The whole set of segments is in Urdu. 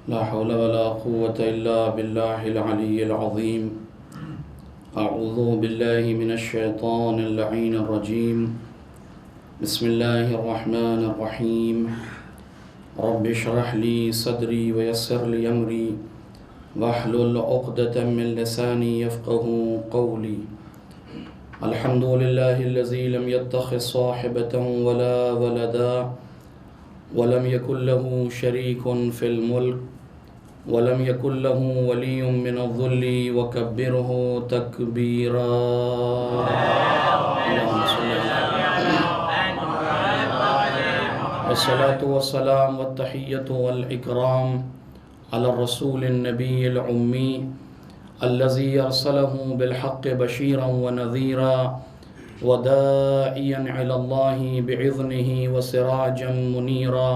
لا حول ولا قوة إلا بالله العلي العظيم. أعوذ بالله من الشيطان اللعين الرجيم. بسم الله الرحمن الرحيم. رب اشرح لي صدري ويسر لي أمري واحلل عقدة من لساني يفقه قولي. الحمد لله الذي لم يتخذ صاحبة ولا ولدا ولم يكن له شريك في الملك ولم يكن له ولي من الذل وكبره تكبيرا. اللهم صل والصلاة والسلام والتحية والإكرام على الرسول النبي الأمي الذي أرسله بالحق بشيرا ونذيرا وداعيا إلى الله بإذنه وسراجا منيرا،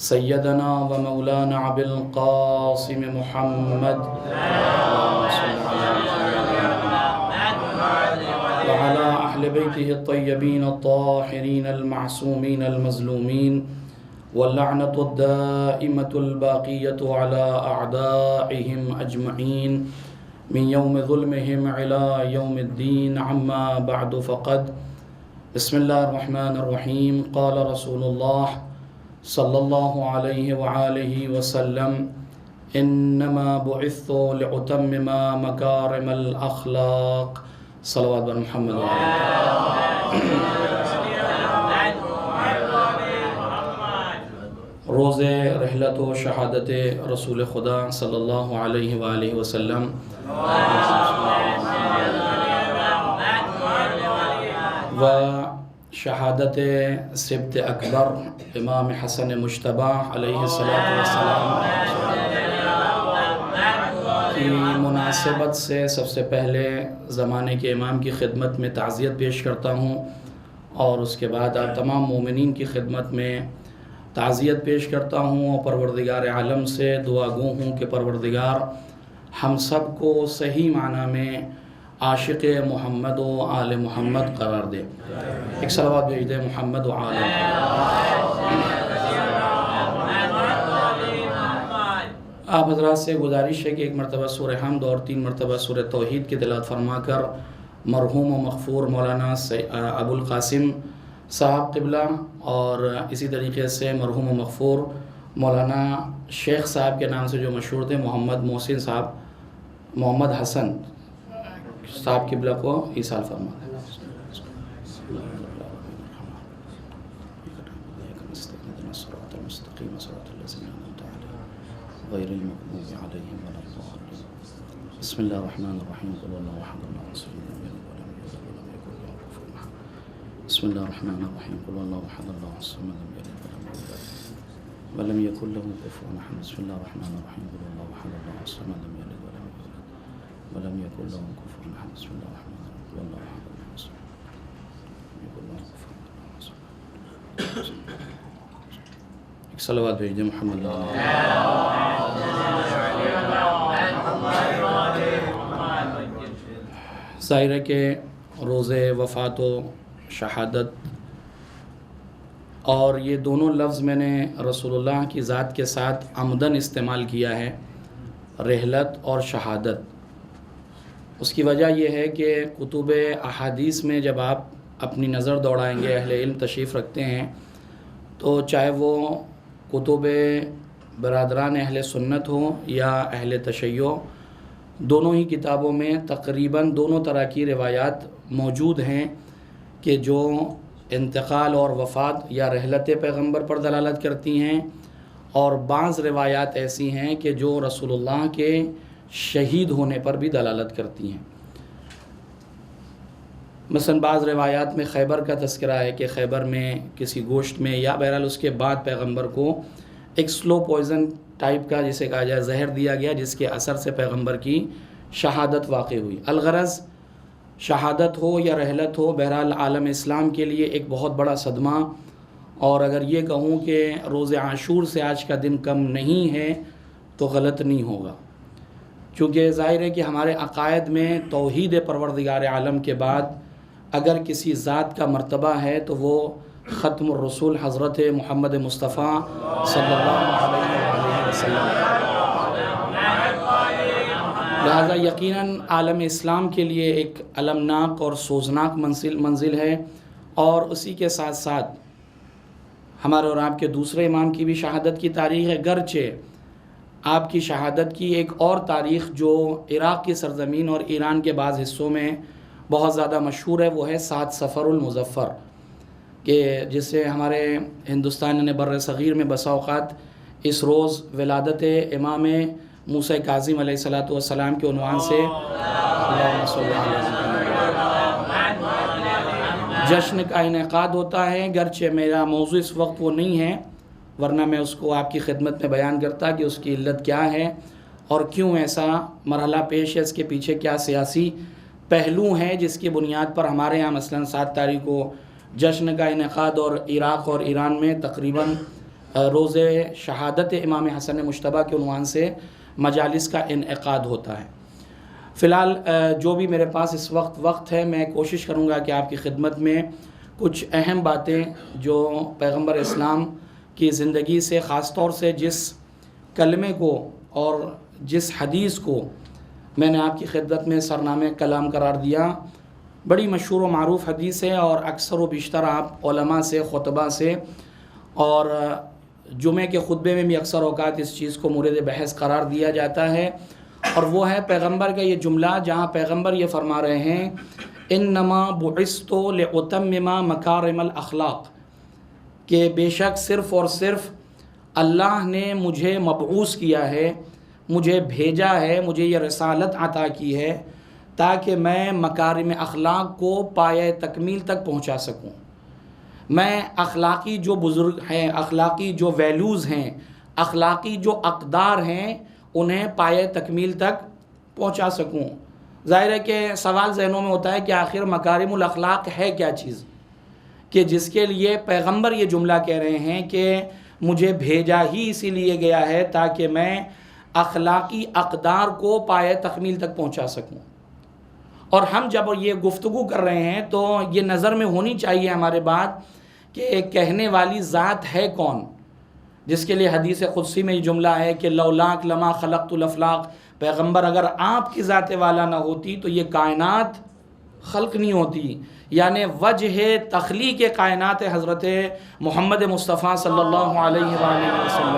سيدنا ومولانا أبي القاسم محمد وعلى أهل بيته الطيبين الطاهرين المعصومين المظلومين، واللعنة الدائمة الباقية على أعدائهم أجمعين من يوم ظلمهم إلى يوم الدين. عما بعد فقد بسم الله الرحمن الرحيم. قال رسول الله صلى الله عليه وآله وسلم: إنما بعثت لأتمم مكارم الأخلاق. صلوات بر محمد روز رحلت و شہادت رسول خدا صلی اللہ علیہ وآلہ وسلم و شہادت سبت اکبر امام حسن مجتبی علیہ السلام کی مناسبت سے سب سے پہلے زمانے کے امام کی خدمت میں تعزیت پیش کرتا ہوں، اور اس کے بعد آپ تمام مومنین کی خدمت میں تعزیت پیش کرتا ہوں، اور پروردگار عالم سے دعا گو ہوں کہ پروردگار ہم سب کو صحیح معنی میں عاشق محمد و آل محمد قرار دے. ایک صلوات بھیج دے محمد و آل محمد. آپ حضرات سے گزارش ہے کہ ایک مرتبہ سورہ حمد اور 3 مرتبہ سورہ توحید کی تلاوت فرما کر مرحوم و مغفور مولانا ابو القاسم صاحب قبلہ اور اسی طریقے سے مرحوم و مغفور مولانا شیخ صاحب کے نام سے جو مشہور تھے محمد محسن صاحب، محمد حسن صاحب قبلہ کو ایصال فرما دیں. بسم اللہ الرحمن الرحیم. قل اللہ احد اللہ الصمد لم یلد ولم یولد ولم یکن له کفوا احد. بسم اللہ الرحمن الرحیم. قل اللہ احد اللہ الصمد لم یلد ولم یولد ولم یکن له کفوا احد. بسم اللہ الرحمن الرحیم. قل اللہ احد اللہ الصمد لم یلد ولم یولد ولم یکن له کفوا احد. بسم اللہ الرحمن الرحیم. قل اللہ احد اللہ الصمد لم یکن له کفوا احد. ایک صلوات بھیج دیں محمد. ظاہر ہے کہ روز وفات و شہادت اور یہ دونوں لفظ میں نے رسول اللہ کی ذات کے ساتھ عمدن استعمال کیا ہے، رحلت اور شہادت. اس کی وجہ یہ ہے کہ کتب احادیث میں جب آپ اپنی نظر دوڑائیں گے، اہل علم تشریف رکھتے ہیں، تو چاہے وہ کتب برادران اہل سنت ہوں یا اہل تشیع، دونوں ہی کتابوں میں تقریباً دونوں طرح کی روایات موجود ہیں کہ جو انتقال اور وفات یا رحلت پیغمبر پر دلالت کرتی ہیں، اور بعض روایات ایسی ہیں کہ جو رسول اللہ کے شہید ہونے پر بھی دلالت کرتی ہیں. مثلا بعض روایات میں خیبر کا تذکرہ ہے کہ خیبر میں کسی گوشت میں یا بہرحال اس کے بعد پیغمبر کو ایک سلو پوائزن ٹائپ کا جسے کہا جائے زہر دیا گیا، جس کے اثر سے پیغمبر کی شہادت واقع ہوئی. الغرض شہادت ہو یا رحلت ہو، بہرحال عالم اسلام کے لیے ایک بہت بڑا صدمہ. اور اگر یہ کہوں کہ روز عاشور سے آج کا دن کم نہیں ہے تو غلط نہیں ہوگا، چونکہ ظاہر ہے کہ ہمارے عقائد میں توحید پروردگار عالم کے بعد اگر کسی ذات کا مرتبہ ہے تو وہ ختم الرسول حضرت محمد مصطفیٰ صلی اللہ علیہ وسلم لہٰذا یقیناً عالم اسلام کے لیے ایک المناک اور سوزناک منزل ہے، اور اسی کے ساتھ ساتھ ہمارے اور آپ کے دوسرے امام کی بھی شہادت کی تاریخ ہے، گرچہ آپ کی شہادت کی ایک اور تاریخ جو عراق کی سرزمین اور ایران کے بعض حصوں میں بہت زیادہ مشہور ہے، وہ ہے 7 صفر المظفر، کہ جسے ہمارے ہندوستان بر صغیر میں بسا اوقات اس روز ولادت امام موسیٰ کاظم علیہ السلام کے عنوان سے اللہم صلی علی جشن کا انعقاد ہوتا ہے، گرچہ میرا موضوع اس وقت وہ نہیں ہے، ورنہ میں اس کو آپ کی خدمت میں بیان کرتا کہ اس کی علت کیا ہے اور کیوں ایسا مرحلہ پیش ہے، اس کے پیچھے کیا سیاسی پہلو ہیں جس کی بنیاد پر ہمارے یہاں مثلاً 7 تاریخ کو جشن کا انعقاد اور عراق اور ایران میں تقریباً روز شہادت امام حسن مجتبیٰ کے عنوان سے مجالس کا انعقاد ہوتا ہے۔ فی الحال جو بھی میرے پاس اس وقت ہے، میں کوشش کروں گا کہ آپ کی خدمت میں کچھ اہم باتیں جو پیغمبر اسلام کی زندگی سے، خاص طور سے جس کلمے کو اور جس حدیث کو میں نے آپ کی خدمت میں سرنامہ کلام قرار دیا، بڑی مشہور و معروف حدیث ہے، اور اکثر و بیشتر آپ علماء سے، خطبہ سے اور جمعے کے خطبے میں بھی اکثر اوقات اس چیز کو مورد بحث قرار دیا جاتا ہے، اور وہ ہے پیغمبر کا یہ جملہ جہاں پیغمبر یہ فرما رہے ہیں انما بعثت لاتمم مکارم الاخلاق، کہ بے شک صرف اور صرف اللہ نے مجھے مبعوث کیا ہے، مجھے بھیجا ہے، مجھے یہ رسالت عطا کی ہے تاکہ میں مکارم اخلاق کو پایہ تکمیل تک پہنچا سکوں، میں اخلاقی جو بزرگ ہیں، اخلاقی جو ویلیوز ہیں، اخلاقی جو اقدار ہیں، انہیں پایہ تکمیل تک پہنچا سکوں۔ ظاہر ہے کہ سوال ذہنوں میں ہوتا ہے کہ آخر مکارم الاخلاق ہے کیا چیز، کہ جس کے لیے پیغمبر یہ جملہ کہہ رہے ہیں کہ مجھے بھیجا ہی اسی لیے گیا ہے تاکہ میں اخلاقی اقدار کو پایہ تکمیل تک پہنچا سکوں۔ اور ہم جب یہ گفتگو کر رہے ہیں تو یہ نظر میں ہونی چاہیے ہمارے بات کہ کہنے والی ذات ہے کون، جس کے لیے حدیث قدسی میں یہ جملہ ہے کہ لولاک لما خلقت الافلاق، پیغمبر اگر آپ کی ذات والا نہ ہوتی تو یہ کائنات خلق نہیں ہوتی، یعنی وجہ تخلیق کائنات حضرت محمد مصطفیٰ صلی اللہ علیہ وآلہ وسلم،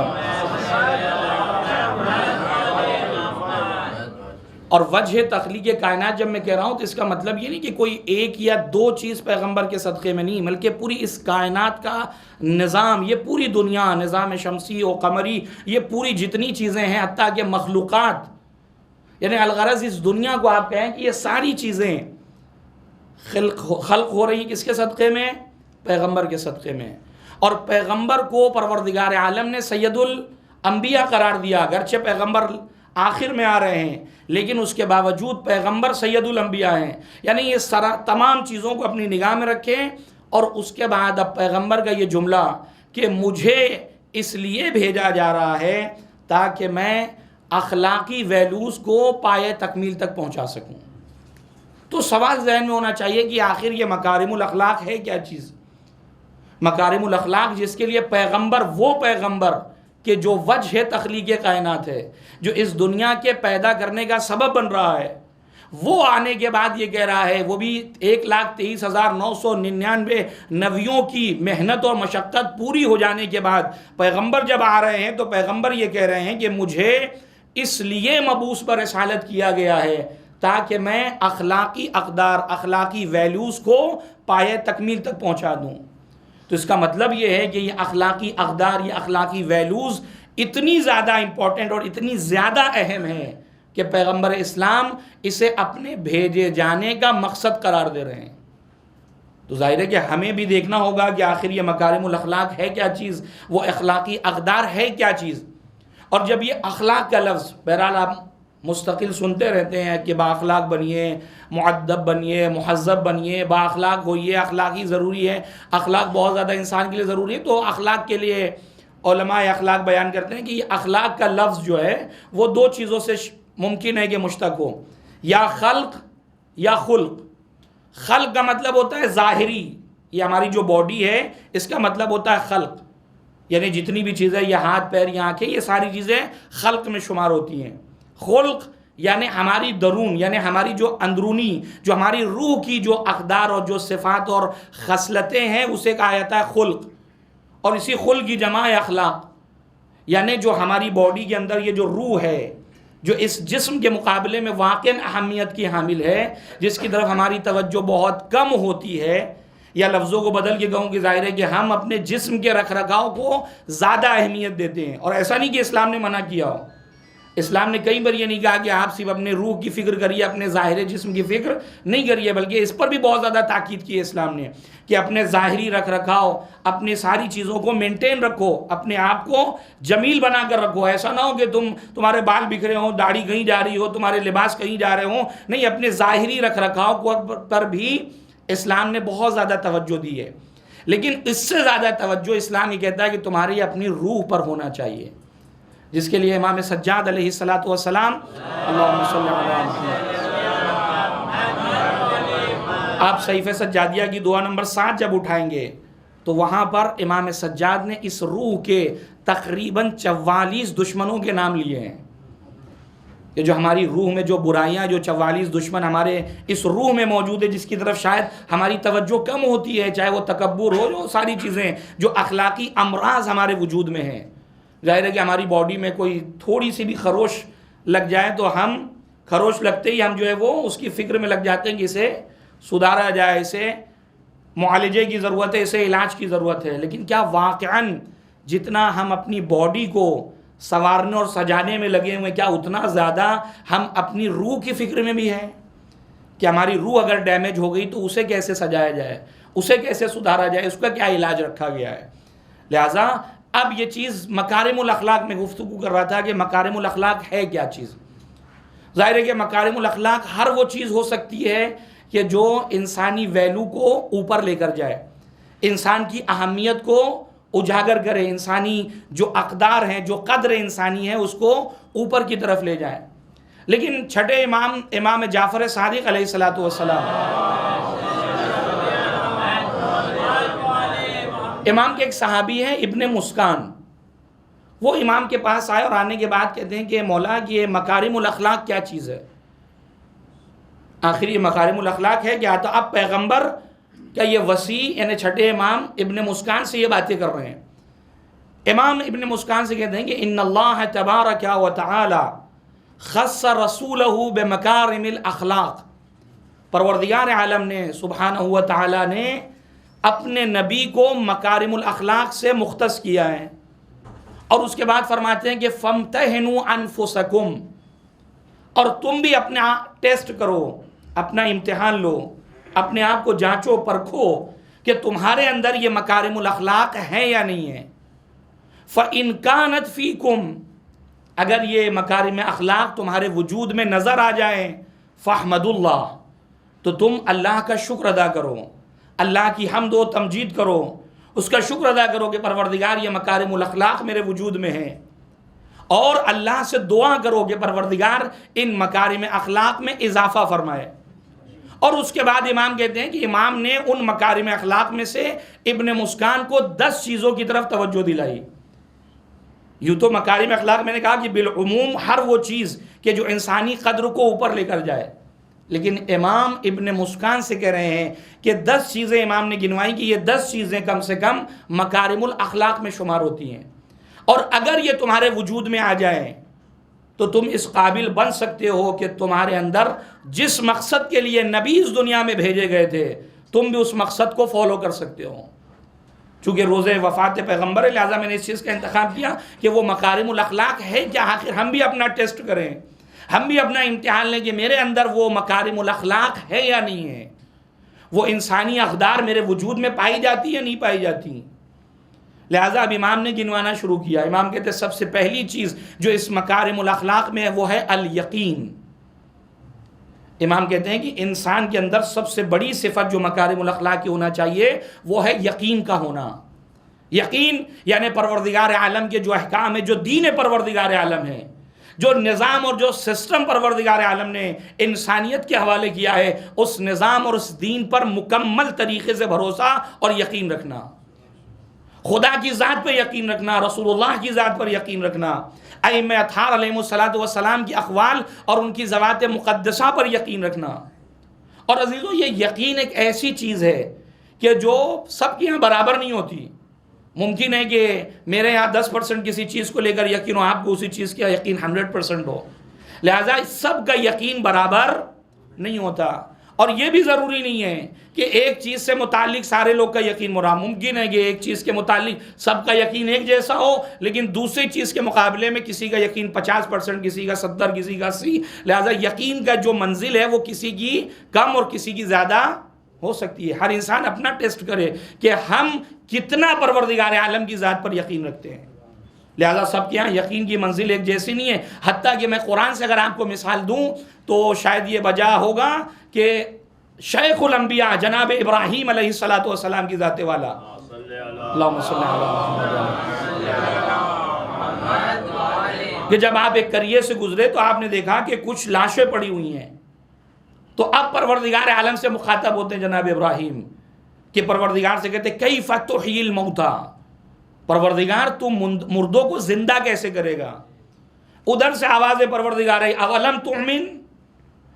اور وجہ تخلیق کائنات جب میں کہہ رہا ہوں تو اس کا مطلب یہ نہیں کہ کوئی ایک یا دو چیز پیغمبر کے صدقے میں نہیں، بلکہ پوری اس کائنات کا نظام، یہ پوری دنیا، نظام شمسی و قمری، یہ پوری جتنی چیزیں ہیں، حتیٰ کہ مخلوقات، یعنی الغرض اس دنیا کو آپ کہیں کہ یہ ساری چیزیں خلق ہو رہی کس کے صدقے میں؟ پیغمبر کے صدقے میں۔ اور پیغمبر کو پروردگار عالم نے سید الانبیاء قرار دیا، اگرچہ پیغمبر آخر میں آ رہے ہیں لیکن اس کے باوجود پیغمبر سید الانبیاء ہیں، یعنی یہ تمام چیزوں کو اپنی نگاہ میں رکھیں۔ اور اس کے بعد اب پیغمبر کا یہ جملہ کہ مجھے اس لیے بھیجا جا رہا ہے تاکہ میں اخلاقی ویلیوز کو پایہ تکمیل تک پہنچا سکوں، تو سوال ذہن میں ہونا چاہیے کہ آخر یہ مکارم الاخلاق ہے کیا چیز؟ مکارم الاخلاق جس کے لیے پیغمبر، وہ پیغمبر کہ جو وجہ تخلیق کائنات ہے، جو اس دنیا کے پیدا کرنے کا سبب بن رہا ہے، وہ آنے کے بعد یہ کہہ رہا ہے، وہ بھی 1,23,999 نبیوں کی محنت اور مشقت پوری ہو جانے کے بعد پیغمبر جب آ رہے ہیں تو پیغمبر یہ کہہ رہے ہیں کہ مجھے اس لیے مبعوث پر رسالت کیا گیا ہے تاکہ میں اخلاقی اقدار، اخلاقی ویلیوز کو پایہ تکمیل تک پہنچا دوں۔ تو اس کا مطلب یہ ہے کہ یہ اخلاقی اقدار، یہ اخلاقی ویلیوز اتنی زیادہ امپورٹنٹ اور اتنی زیادہ اہم ہے کہ پیغمبر اسلام اسے اپنے بھیجے جانے کا مقصد قرار دے رہے ہیں۔ تو ظاہر ہے کہ ہمیں بھی دیکھنا ہوگا کہ آخر یہ مکارم الاخلاق ہے کیا چیز، وہ اخلاقی اقدار ہے کیا چیز۔ اور جب یہ اخلاق کا لفظ، بہرحال آپ مستقل سنتے رہتے ہیں کہ با اخلاق بنیے، معدب بنیے، مہذب بنیے، با اخلاق ہوئیے، اخلاقی ضروری ہے، اخلاق بہت زیادہ انسان کے لیے ضروری ہے۔ تو اخلاق کے لیے علماء اخلاق بیان کرتے ہیں کہ یہ اخلاق کا لفظ جو ہے وہ دو چیزوں سے ممکن ہے کہ مشتق ہو، یا خلق یا خلق۔ خلق کا مطلب ہوتا ہے ظاہری، یہ ہماری جو باڈی ہے اس کا مطلب ہوتا ہے خلق، یعنی جتنی بھی چیزیں، یہ ہاتھ پیر، یہ آنکھیں، یہ ساری چیزیں خلق میں شمار ہوتی ہیں۔ خلق یعنی ہماری درون، یعنی ہماری جو اندرونی، جو ہماری روح کی جو اقدار اور جو صفات اور خصلتیں ہیں، اسے کہا جاتا ہے خلق، اور اسی خلق کی جمع ہے اخلاق. یعنی جو ہماری باڈی کے اندر یہ جو روح ہے، جو اس جسم کے مقابلے میں واقعاً اہمیت کی حامل ہے، جس کی طرف ہماری توجہ بہت کم ہوتی ہے، یا لفظوں کو بدل کے کہوں کہ ظاہر ہے کہ ہم اپنے جسم کے رکھ رکھاؤ کو زیادہ اہمیت دیتے ہیں. اور ایسا نہیں کہ اسلام نے منع کیا ہو، اسلام نے کئی بار یہ نہیں کہا کہ آپ صرف اپنے روح کی فکر کریے، اپنے ظاہر جسم کی فکر نہیں کریے، بلکہ اس پر بھی بہت زیادہ تاکید کی ہے اسلام نے کہ اپنے ظاہری رکھ رکھاؤ، اپنی ساری چیزوں کو مینٹین رکھو، اپنے آپ کو جمیل بنا کر رکھو. ایسا نہ ہو کہ تمہارے بال بکھرے ہوں، داڑھی کہیں جا رہی ہو، تمہارے لباس کہیں جا رہے ہوں. نہیں، اپنے ظاہری رکھ رکھاؤ پر بھی اسلام نے بہت زیادہ توجہ دی ہے. لیکن اس سے زیادہ توجہ اسلام یہ کہتا ہے کہ تمہاری اپنی روح پر ہونا چاہیے، جس کے لیے امام سجاد علیہ الصلاۃ والسلام، اللہم صلی علی محمد، آپ صحیفہ سجادیہ کی دعا نمبر 7 جب اٹھائیں گے تو وہاں پر امام سجاد نے اس روح کے تقریباً 44 دشمنوں کے نام لیے ہیں، کہ جو ہماری روح میں جو برائیاں، جو 44 دشمن ہمارے اس روح میں موجود ہے، جس کی طرف شاید ہماری توجہ کم ہوتی ہے، چاہے وہ تکبر ہو، جو ساری چیزیں جو اخلاقی امراض ہمارے وجود میں ہیں. ظاہر ہے کہ ہماری باڈی میں کوئی تھوڑی سی بھی خروش لگ جائے تو ہم خروش لگتے ہی ہم جو ہے وہ اس کی فکر میں لگ جاتے ہیں کہ اسے سدھارا جائے، اسے معالجے کی ضرورت ہے، اسے علاج کی ضرورت ہے. لیکن کیا واقعاً جتنا ہم اپنی باڈی کو سنوارنے اور سجانے میں لگے ہوئے، کیا اتنا زیادہ ہم اپنی روح کی فکر میں بھی ہیں کہ ہماری روح اگر ڈیمیج ہو گئی تو اسے کیسے سجایا جائے، اسے کیسے سدھارا جائے، اس کا کیا علاج رکھا گیا ہے. لہٰذا اب یہ چیز مکارم الاخلاق میں گفتگو کر رہا تھا کہ مکارم الاخلاق ہے کیا چیز. ظاہر ہے کہ مکارم الاخلاق ہر وہ چیز ہو سکتی ہے کہ جو انسانی ویلو کو اوپر لے کر جائے، انسان کی اہمیت کو اجاگر کرے، انسانی جو اقدار ہیں، جو قدر انسانی ہے، اس کو اوپر کی طرف لے جائے. لیکن چھٹے امام جعفر صادق علیہ الصلوۃ والسلام، امام کے ایک صحابی ہیں ابن مسکان، وہ امام کے پاس آئے اور آنے کے بعد کہتے ہیں کہ مولا یہ مکارم الاخلاق کیا چیز ہے. آخر یہ مکارم الاخلاق ہے کہ آتا اب پیغمبر کیا یہ وسیع، یعنی چھٹے امام ابن مسکان سے یہ باتیں کر رہے ہیں. امام ابن مسکان سے کہتے ہیں کہ ان اللہ تبارک و تعالی خص رسولہ بمکارم الاخلاق، پروردگار عالم نے سبحانہ و تعالی نے اپنے نبی کو مکارم الاخلاق سے مختص کیا ہے. اور اس کے بعد فرماتے ہیں کہ فَامْتَحِنُوا أَنفُسَكُمْ، اور تم بھی اپنا ٹیسٹ کرو، اپنا امتحان لو، اپنے آپ کو جانچو پرکھو کہ تمہارے اندر یہ مکارم الاخلاق ہے یا نہیں ہے. فَإِنْ كَانَتْ فِيكُمْ، اگر یہ مکارم اخلاق تمہارے وجود میں نظر آ جائیں، فَاحْمَدُ اللَّهِ، تو تم اللہ کا شکر ادا کرو، اللہ کی حمد و تمجید کرو، اس کا شکر ادا کرو کہ پروردگار یہ مکارم الاخلاق میرے وجود میں ہے. اور اللہ سے دعا کرو کہ پروردگار ان مکارم اخلاق میں اضافہ فرمائے. اور اس کے بعد امام کہتے ہیں کہ امام نے ان مکارم اخلاق میں سے ابن مسکان کو 10 چیزوں کی طرف توجہ دلائی. یوں تو مکارم اخلاق میں نے کہا کہ بالعموم ہر وہ چیز کہ جو انسانی قدر کو اوپر لے کر جائے، لیکن امام ابن مسکان سے کہہ رہے ہیں کہ 10 چیزیں امام نے گنوائی کہ یہ 10 چیزیں کم سے کم مکارم الاخلاق میں شمار ہوتی ہیں، اور اگر یہ تمہارے وجود میں آ جائیں تو تم اس قابل بن سکتے ہو کہ تمہارے اندر جس مقصد کے لیے نبی اس دنیا میں بھیجے گئے تھے تم بھی اس مقصد کو فالو کر سکتے ہو. چونکہ روز وفات پیغمبر ہے، لہٰذا میں نے اس چیز کا انتخاب کیا کہ وہ مکارم الاخلاق ہے کیا، آخر ہم بھی اپنا ٹیسٹ کریں، ہم بھی اپنا امتحان لیں کہ میرے اندر وہ مکارم الاخلاق ہے یا نہیں ہے، وہ انسانی اقدار میرے وجود میں پائی جاتی یا نہیں پائی جاتی. لہٰذا اب امام نے گنوانا شروع کیا. امام کہتے ہیں سب سے پہلی چیز جو اس مکارم الاخلاق میں ہے وہ ہے الیقین. امام کہتے ہیں کہ انسان کے اندر سب سے بڑی صفت جو مکارم الاخلاق کی ہونا چاہیے وہ ہے یقین کا ہونا. یقین یعنی پروردگار عالم کے جو احکام ہے، جو دین پروردگار عالم ہے، جو نظام اور جو سسٹم پروردگار عالم نے انسانیت کے حوالے کیا ہے، اس نظام اور اس دین پر مکمل طریقے سے بھروسہ اور یقین رکھنا. خدا کی ذات پر یقین رکھنا، رسول اللہ کی ذات پر یقین رکھنا، ائمہ اطہار علیہم السلام کی اقوال اور ان کی ذوات مقدسہ پر یقین رکھنا۔ اور عزیزو، یہ یقین ایک ایسی چیز ہے کہ جو سب کے یہاں برابر نہیں ہوتی۔ ممکن ہے کہ میرے یہاں 10% کسی چیز کو لے کر یقین ہو، آپ کو اسی چیز کا یقین 100% ہو، لہٰذا سب کا یقین برابر نہیں ہوتا۔ اور یہ بھی ضروری نہیں ہے کہ ایک چیز سے متعلق سارے لوگ کا یقین مراد۔ ممکن ہے کہ ایک چیز کے متعلق سب کا یقین ایک جیسا ہو، لیکن دوسری چیز کے مقابلے میں کسی کا یقین 50%، کسی کا 70، کسی کا 80۔ لہٰذا یقین کا جو منزل ہے وہ کسی کی کم اور کسی کی زیادہ ہو سکتی ہے۔ ہر انسان اپنا ٹیسٹ کرے کہ ہم کتنا پروردگار عالم کی ذات پر یقین رکھتے ہیں۔ لہذا سب کے یہاں یقین کی منزل ایک جیسی نہیں ہے، حتیٰ کہ میں قرآن سے اگر آپ کو مثال دوں تو شاید یہ وجہ ہوگا کہ شیخ الانبیاء جناب ابراہیم علیہ السلام کی ذات والا، اللہم صلی اللہ علیہ، کہ جب آپ ایک قریے سے گزرے تو آپ نے دیکھا کہ کچھ لاشیں پڑی ہوئی ہیں، تو اب پروردگار عالم سے مخاطب ہوتے ہیں جناب ابراہیم، کہ پروردگار سے کہتے کیف تحیی الموتیٰ، پروردگار تو مردوں کو زندہ کیسے کرے گا؟ ادھر سے آواز پروردگار ہے اولم تؤمن،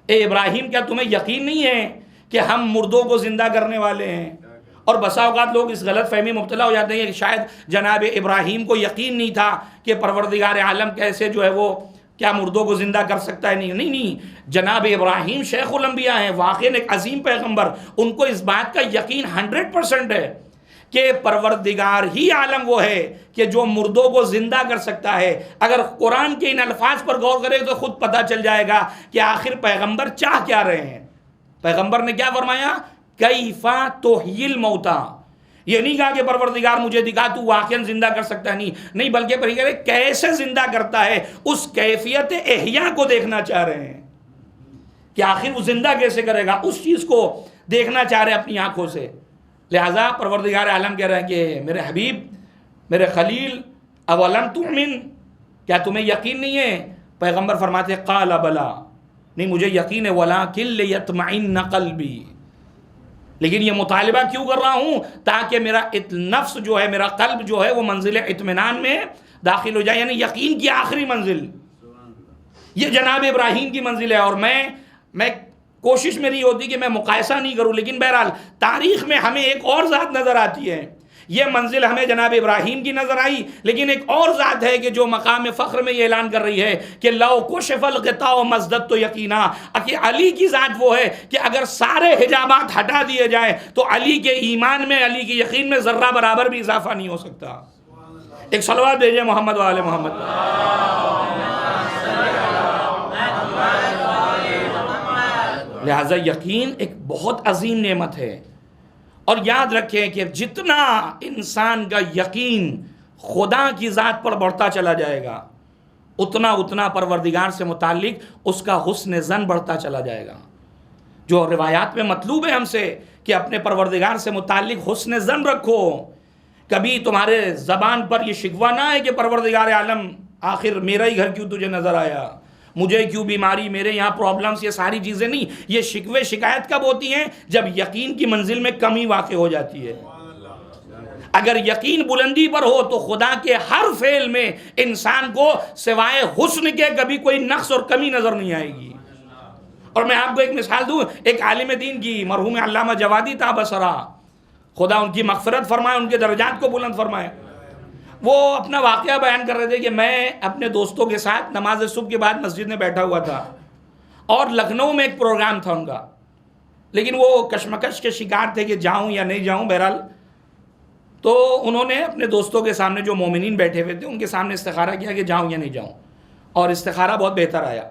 اے ابراہیم کیا تمہیں یقین نہیں ہے کہ ہم مردوں کو زندہ کرنے والے ہیں؟ اور بسا اوقات لوگ اس غلط فہمی مبتلا ہو جاتے ہیں کہ شاید جناب ابراہیم کو یقین نہیں تھا کہ پروردگار عالم کیسے جو ہے وہ کیا مردوں کو زندہ کر سکتا ہے۔ نہیں، جناب ابراہیم شیخ الانبیاء ہیں، واقعی ایک عظیم پیغمبر، ان کو اس بات کا یقین 100% ہے کہ پروردگار ہی عالم وہ ہے کہ جو مردوں کو زندہ کر سکتا ہے۔ اگر قرآن کے ان الفاظ پر غور کرے تو خود پتہ چل جائے گا کہ آخر پیغمبر چاہ کیا رہے ہیں۔ پیغمبر نے کیا فرمایا؟ کیف تحیی الموتیٰ، یہ نہیں کہا کہ پروردگار مجھے دکھا تو واقعاً زندہ کر سکتا ہے، نہیں بلکہ پروردگار کیسے زندہ کرتا ہے، اس کیفیت احیاء کو دیکھنا چاہ رہے ہیں کہ آخر وہ زندہ کیسے کرے گا، اس چیز کو دیکھنا چاہ رہے ہیں اپنی آنکھوں سے۔ لہٰذا پروردگار عالم کہہ رہے ہیں کہ میرے حبیب، میرے خلیل، اولم تؤمن، کیا تمہیں یقین نہیں ہے؟ پیغمبر فرماتے ہیں قال بلا، نہیں مجھے یقین ہے، ولکن لیطمئن قلبی، لیکن یہ مطالبہ کیوں کر رہا ہوں؟ تاکہ میرا نفس جو ہے، میرا قلب جو ہے وہ منزل اطمینان میں داخل ہو جائے، یعنی یقین کی آخری منزل یہ جناب ابراہیم کی منزل ہے۔ اور میں کوشش میری ہوتی کہ میں مقایسہ نہیں کروں، لیکن بہرحال تاریخ میں ہمیں ایک اور ذات نظر آتی ہے۔ یہ منزل ہمیں جناب ابراہیم کی نظر آئی، لیکن ایک اور ذات ہے کہ جو مقام فخر میں یہ اعلان کر رہی ہے کہ لو کشف الغطاء مزددت یقینا، کہ علی کی ذات وہ ہے کہ اگر سارے حجابات ہٹا دیے جائیں تو علی کے ایمان میں، علی کے یقین میں ذرہ برابر بھی اضافہ نہیں ہو سکتا۔ ایک صلوات بھیجیں محمد و آل محمد۔ لہذا یقین ایک بہت عظیم نعمت ہے، اور یاد رکھیں کہ جتنا انسان کا یقین خدا کی ذات پر بڑھتا چلا جائے گا، اتنا پروردگار سے متعلق اس کا حسن ظن بڑھتا چلا جائے گا۔ جو روایات میں مطلوب ہے ہم سے کہ اپنے پروردگار سے متعلق حسن ظن رکھو، کبھی تمہارے زبان پر یہ شکوہ نہ ہے کہ پروردگار عالم آخر میرا ہی گھر کیوں تجھے نظر آیا، مجھے کیوں بیماری، میرے یہاں پرابلمز، یہ ساری چیزیں نہیں۔ یہ شکوے شکایت کب ہوتی ہیں؟ جب یقین کی منزل میں کمی واقع ہو جاتی ہے۔ اگر یقین بلندی پر ہو تو خدا کے ہر فعل میں انسان کو سوائے حسن کے کبھی کوئی نقص اور کمی نظر نہیں آئے گی۔ اور میں آپ کو ایک مثال دوں، ایک عالم دین کی، مرحوم علامہ جوادی تا بصرہ، خدا ان کی مغفرت فرمائے، ان کے درجات کو بلند فرمائے، وہ اپنا واقعہ بیان کر رہے تھے کہ میں اپنے دوستوں کے ساتھ نماز صبح کے بعد مسجد میں بیٹھا ہوا تھا، اور لکھنؤ میں ایک پروگرام تھا ان کا، لیکن وہ کشمکش کے شکار تھے کہ جاؤں یا نہیں جاؤں۔ بہرحال تو انہوں نے اپنے دوستوں کے سامنے، جو مومنین بیٹھے ہوئے تھے ان کے سامنے استخارہ کیا کہ جاؤں یا نہیں جاؤں، اور استخارہ بہت بہتر آیا۔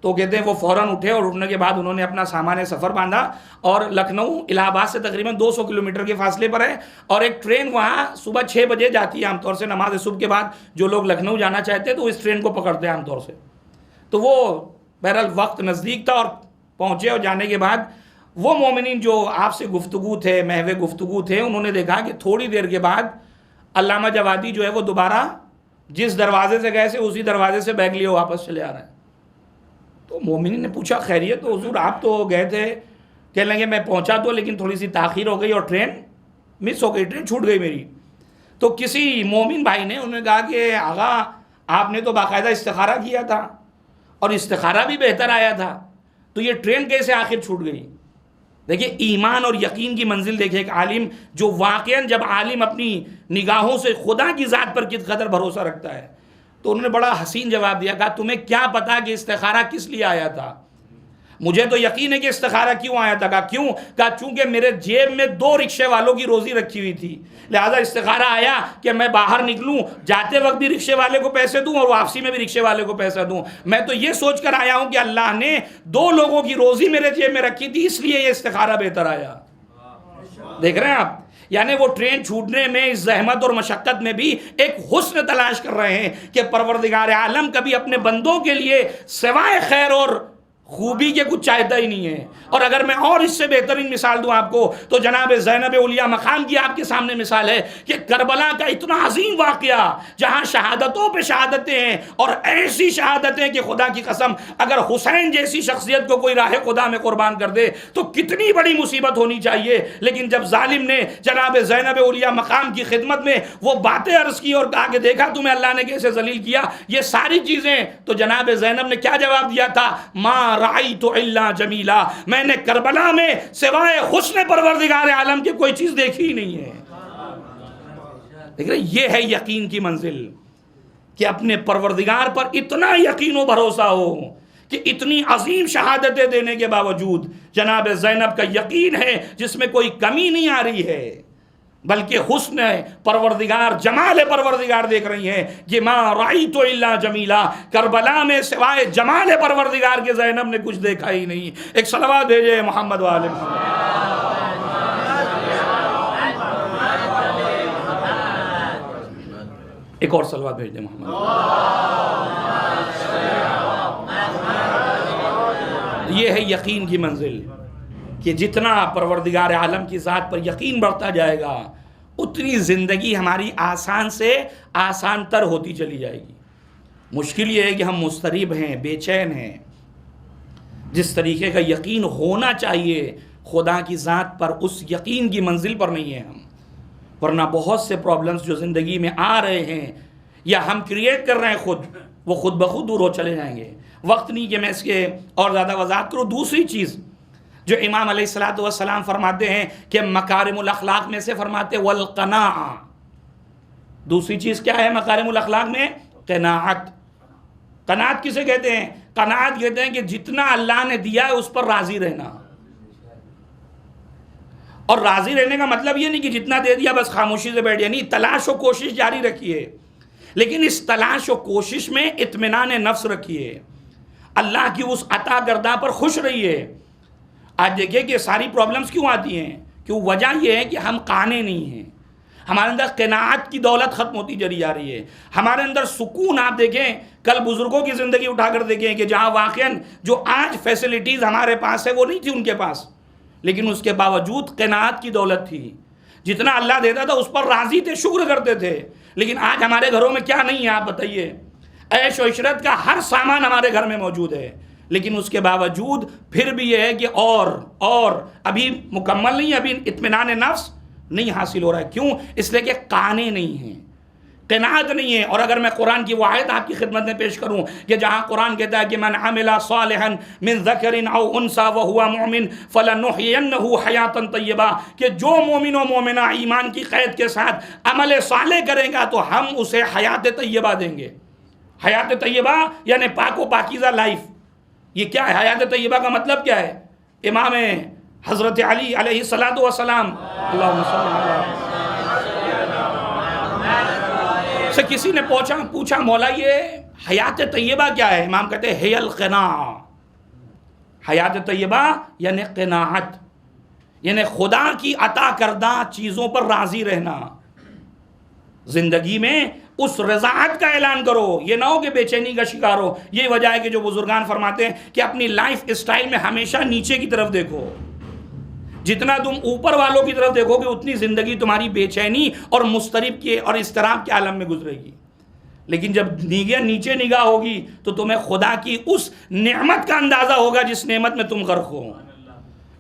تو کہتے ہیں وہ فوراً اٹھے، اور اٹھنے کے بعد انہوں نے اپنا سامان سفر باندھا، اور لکھنؤ الہ آباد سے تقریباً 200 کلومیٹر کے فاصلے پر ہے، اور ایک ٹرین وہاں صبح 6 بجے جاتی ہے عام طور سے، نماز صبح کے بعد جو لوگ لکھنؤ جانا چاہتے ہیں تو اس ٹرین کو پکڑتے ہیں عام طور سے۔ تو وہ بہرحال وقت نزدیک تھا اور پہنچے، اور جانے کے بعد وہ مومنین جو آپ سے گفتگو تھے، محو گفتگو تھے، انہوں نے دیکھا کہ تھوڑی دیر کے بعد علامہ جوادی جو ہے وہ دوبارہ جس دروازے سے گئے تھے اسی دروازے سے بیگ لیے واپس چلے آ رہے ہیں۔ تو مومنین نے پوچھا خیریت؟ تو حضور آپ تو گئے تھے، کہنے لگے میں پہنچا تو لیکن تھوڑی سی تاخیر ہو گئی اور ٹرین مس ہو گئی، ٹرین چھوٹ گئی میری۔ تو کسی مومن بھائی نے انہوں نے کہا کہ آغا آپ نے تو باقاعدہ استخارہ کیا تھا اور استخارہ بھی بہتر آیا تھا، تو یہ ٹرین کیسے آخر چھوٹ گئی؟ دیکھیں ایمان اور یقین کی منزل دیکھیں، ایک عالم جو واقعاً جب عالم اپنی نگاہوں سے خدا کی ذات پر کس قدر بھروسہ رکھتا ہے، تو انہوں نے بڑا حسین جواب دیا، کہا تمہیں کیا پتا کہ استخارہ کس لیے آیا تھا؟ مجھے تو یقین ہے کہ استخارہ کیوں آیا تھا۔ کہا کیوں؟ کہا چونکہ میرے جیب میں 2 رکشے والوں کی روزی رکھی ہوئی تھی، لہذا استخارہ آیا کہ میں باہر نکلوں، جاتے وقت بھی رکشے والے کو پیسے دوں اور واپسی میں بھی رکشے والے کو پیسہ دوں۔ میں تو یہ سوچ کر آیا ہوں کہ اللہ نے 2 لوگوں کی روزی میرے جیب میں رکھی تھی، اس لیے یہ استخارہ بہتر آیا۔ دیکھ رہے ہیں آپ، یعنی وہ ٹرین چھوٹنے میں اس زحمت اور مشقت میں بھی ایک حسن تلاش کر رہے ہیں کہ پروردگار عالم کبھی اپنے بندوں کے لیے سوائے خیر اور خوبی کے کچھ چاہتا ہی نہیں ہے۔ اور اگر میں اور اس سے بہترین مثال دوں آپ کو تو جناب زینب اولیاء مقام کی آپ کے سامنے مثال ہے کہ کربلا کا اتنا عظیم واقعہ جہاں شہادتوں پہ شہادتیں ہیں اور ایسی شہادتیں کہ خدا کی قسم اگر حسین جیسی شخصیت کو کوئی راہ خدا میں قربان کر دے تو کتنی بڑی مصیبت ہونی چاہیے، لیکن جب ظالم نے جناب زینب اولیاء مقام کی خدمت میں وہ باتیں عرض کی اور کہا کہ دیکھا تمہیں اللہ نے کیسے ذلیل کیا، یہ ساری چیزیں، تو جناب زینب نے کیا جواب دیا تھا؟ ما رأیت الا جمیلا، میں نے کربلا میں سوائے حسن پروردگار عالم کی کوئی چیز دیکھی ہی نہیں ہے۔ دیکھ رہے، یہ ہے یقین کی منزل کہ اپنے پروردگار پر اتنا یقین و بھروسہ ہو کہ اتنی عظیم شہادتیں دینے کے باوجود جناب زینب کا یقین ہے جس میں کوئی کمی نہیں آ رہی ہے، بلکہ حسن پروردگار، جمال پروردگار دیکھ رہی ہیں کہ ما رأیت الا جمیلا، کربلا میں سوائے جمال پروردگار کے زینب نے کچھ دیکھا ہی نہیں۔ ایک صلوات بھیجے محمد وآل محمد۔ ایک اور صلوات بھیج دیں محمد۔ یہ ہے یقین کی منزل کہ جتنا پروردگار عالم کی ذات پر یقین بڑھتا جائے گا اتنی زندگی ہماری آسان سے آسان تر ہوتی چلی جائے گی۔ مشکل یہ ہے کہ ہم مضطرب ہیں، بے چین ہیں۔ جس طریقے کا یقین ہونا چاہیے خدا کی ذات پر، اس یقین کی منزل پر نہیں ہے ہم، ورنہ بہت سے پرابلمز جو زندگی میں آ رہے ہیں یا ہم کریٹ کر رہے ہیں خود، وہ خود بخود دور ہو چلے جائیں گے۔ وقت نہیں کہ میں اس کے اور زیادہ وضاحت کروں۔ دوسری چیز جو امام علیہ السلام فرماتے ہیں کہ مکارم الاخلاق میں سے فرماتے والقناعہ، دوسری چیز کیا ہے مکارم الاخلاق میں؟ قناعت۔ قناعت کسے کہتے ہیں؟ قناعت کہتے ہیں کہ جتنا اللہ نے دیا ہے اس پر راضی رہنا۔ اور راضی رہنے کا مطلب یہ نہیں کہ جتنا دے دیا بس خاموشی سے بیٹھ جائے، نہیں، تلاش و کوشش جاری رکھیے، لیکن اس تلاش و کوشش میں اطمینان نفس رکھیے، اللہ کی اس عطا کردہ پر خوش رہیے۔ آج دیکھیں کہ ساری پرابلمز کیوں آتی ہیں؟ کیوں؟ وجہ یہ ہے کہ ہم قانے نہیں ہیں، ہمارے اندر قناعت کی دولت ختم ہوتی چلی جا رہی ہے، ہمارے اندر سکون۔ آپ دیکھیں کل بزرگوں کی زندگی اٹھا کر دیکھیں کہ جہاں واقعاً جو آج فیسلٹیز ہمارے پاس ہے وہ نہیں تھی ان کے پاس، لیکن اس کے باوجود قناعت کی دولت تھی، جتنا اللہ دیتا تھا اس پر راضی تھے، شکر کرتے تھے۔ لیکن آج ہمارے گھروں میں کیا نہیں ہے آپ بتائیے؟ عیش و عشرت کا ہر سامان ہمارے گھر میں موجود ہے، لیکن اس کے باوجود پھر بھی یہ ہے کہ اور ابھی مکمل نہیں، ابھی اطمینان نفس نہیں حاصل ہو رہا ہے۔ کیوں؟ اس لیے کہ قانے نہیں ہیں، قناعت نہیں ہے۔ اور اگر میں قرآن کی وہ آیت آپ کی خدمت میں پیش کروں کہ جہاں قرآن کہتا ہے کہ من عمل صالحا من ذکر او انثى وهو مؤمن فلنحيينه حیاتا طیبہ، کہ جو مومن و مومنہ ایمان کی قید کے ساتھ عمل صالح کرے گا تو ہم اسے حیات طیبہ دیں گے۔ حیات طیبہ یعنی پاک و پاکیزہ لائف۔ یہ کیا ہے؟ حیات طیبہ کا مطلب کیا ہے؟ امام حضرت علی علیہ السلام اللہم صلی اللہ سے کسی نے پوچھا مولا یہ حیات طیبہ کیا ہے؟ امام کہتے ہیں ہے القناعہ۔ حیات طیبہ یعنی قناعت، یعنی خدا کی عطا کردہ چیزوں پر راضی رہنا۔ زندگی میں اس رضاعت کا اعلان کرو، یہ نہ ہو کہ بے چینی کا شکار ہو۔ یہ وجہ ہے کہ جو بزرگان فرماتے ہیں کہ اپنی لائف اسٹائل میں ہمیشہ نیچے کی طرف دیکھو، جتنا تم اوپر والوں کی طرف دیکھو گے اتنی زندگی تمہاری بے چینی اور مضطرب کے اور اضطراب کے عالم میں گزرے گی۔ لیکن جب نیچے نگاہ ہوگی تو تمہیں خدا کی اس نعمت کا اندازہ ہوگا جس نعمت میں تم غرق ہو۔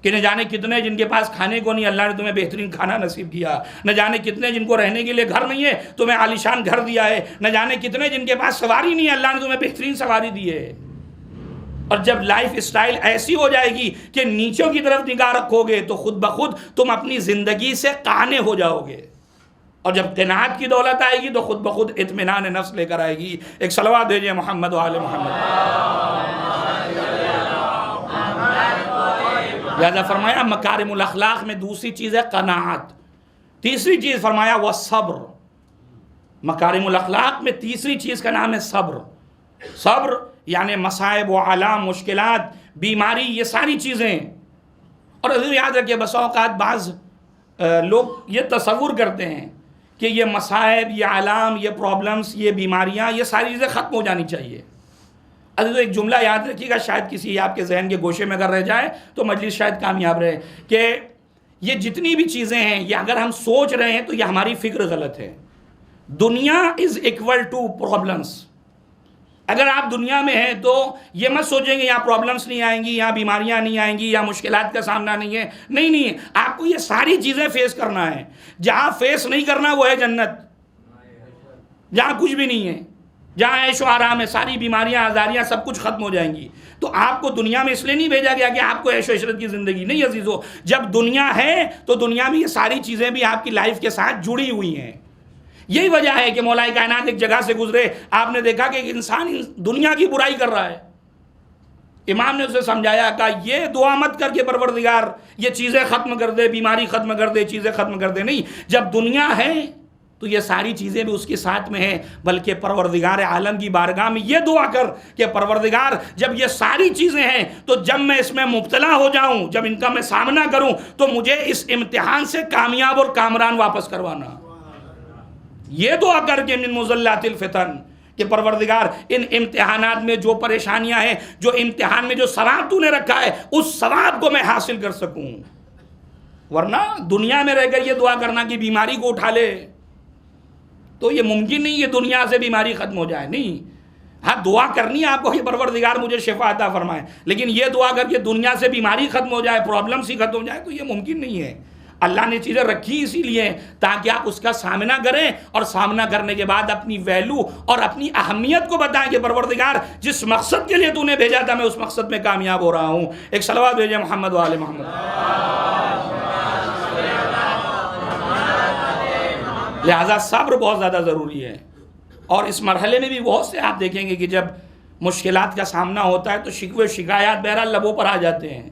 کہ نہ جانے کتنے جن کے پاس کھانے کو نہیں، اللہ نے تمہیں بہترین کھانا نصیب کیا، نہ جانے کتنے جن کو رہنے کے لیے گھر نہیں ہے، تمہیں عالیشان گھر دیا ہے، نہ جانے کتنے جن کے پاس سواری نہیں ہے، اللہ نے تمہیں بہترین سواری دی ہے۔ اور جب لائف اسٹائل ایسی ہو جائے گی کہ نیچوں کی طرف نگاہ رکھو گے تو خود بخود تم اپنی زندگی سے قانے ہو جاؤ گے، اور جب قناعت کی دولت آئے گی تو خود بخود اطمینان نفس لے کر آئے گی۔ ایک صلوات بھیجئے محمد و آل محمد۔ لہذا فرمایا مکارم الاخلاق میں دوسری چیز ہے قناعت، تیسری چیز فرمایا وہ صبر۔ مکارم الاخلاق میں تیسری چیز کا نام ہے صبر۔ صبر یعنی مصائب و آلام، مشکلات، بیماری، یہ ساری چیزیں۔ اور عزیز یاد رکھیے بسا اوقات بعض لوگ یہ تصور کرتے ہیں کہ یہ مصائب، یہ آلام، یہ پرابلمز، یہ بیماریاں، یہ ساری چیزیں ختم ہو جانی چاہیے۔ عزیز ایک جملہ یاد رکھیے گا، شاید کسی آپ کے ذہن کے گوشے میں اگر رہ جائے تو مجلس شاید کامیاب رہے، کہ یہ جتنی بھی چیزیں ہیں یہ اگر ہم سوچ رہے ہیں تو یہ ہماری فکر غلط ہے۔ دنیا از ایکول ٹو پرابلمس۔ اگر آپ دنیا میں ہیں تو یہ مت سوچیں گے یہاں پرابلمس نہیں آئیں گی، یہاں بیماریاں نہیں آئیں گی، یا مشکلات کا سامنا نہیں ہے۔ نہیں، آپ کو یہ ساری چیزیں فیس کرنا ہے۔ جہاں فیس نہیں کرنا وہ ہے جنت، جہاں کچھ بھی نہیں ہے، جہاں عیش و آرام ہے، ساری بیماریاں، آزاریاں سب کچھ ختم ہو جائیں گی۔ تو آپ کو دنیا میں اس لیے نہیں بھیجا گیا کہ آپ کو عیش و عشرت کی زندگی، نہیں عزیزو، جب دنیا ہے تو دنیا میں یہ ساری چیزیں بھی آپ کی لائف کے ساتھ جڑی ہوئی ہیں۔ یہی وجہ ہے کہ مولا کائنات ایک جگہ سے گزرے، آپ نے دیکھا کہ ایک انسان دنیا کی برائی کر رہا ہے، امام نے اسے سمجھایا، کہا یہ دعا مت کر کے پروردگار یہ چیزیں ختم کر دے، بیماری ختم کر دے، چیزیں ختم کر دے، نہیں، جب دنیا ہے تو یہ ساری چیزیں بھی اس کے ساتھ میں ہیں، بلکہ پروردگار عالم کی بارگاہ میں یہ دعا کر کہ پروردگار جب یہ ساری چیزیں ہیں تو جب میں اس میں مبتلا ہو جاؤں، جب ان کا میں سامنا کروں تو مجھے اس امتحان سے کامیاب اور کامران واپس کروانا۔ یہ دعا کر کے من مضلات الفتن کہ پروردگار ان امتحانات میں جو پریشانیاں ہیں، جو امتحان میں جو ثواب تو نے رکھا ہے، اس ثواب کو میں حاصل کر سکوں۔ ورنہ دنیا میں رہ کر یہ دعا کرنا کہ بیماری کو اٹھا لے تو یہ ممکن نہیں، یہ دنیا سے بیماری ختم ہو جائے، نہیں۔ ہاں دعا کرنی ہے آپ کو کہ پروردگار مجھے شفا عطا فرمائے، لیکن یہ دعا کر کے دنیا سے بیماری ختم ہو جائے، پرابلمس ہی ختم ہو جائے تو یہ ممکن نہیں ہے۔ اللہ نے چیزیں رکھی اسی لیے تاکہ آپ اس کا سامنا کریں، اور سامنا کرنے کے بعد اپنی ویلو اور اپنی اہمیت کو بتائیں کہ پروردگار جس مقصد کے لیے تو نے بھیجا تھا میں اس مقصد میں کامیاب ہو رہا ہوں۔ ایک صلوات بھیجیں محمد و آل محمد۔ لہذا صبر بہت زیادہ ضروری ہے، اور اس مرحلے میں بھی بہت سے آپ دیکھیں گے کہ جب مشکلات کا سامنا ہوتا ہے تو شکوے شکایات بہرحال لبوں پر آ جاتے ہیں،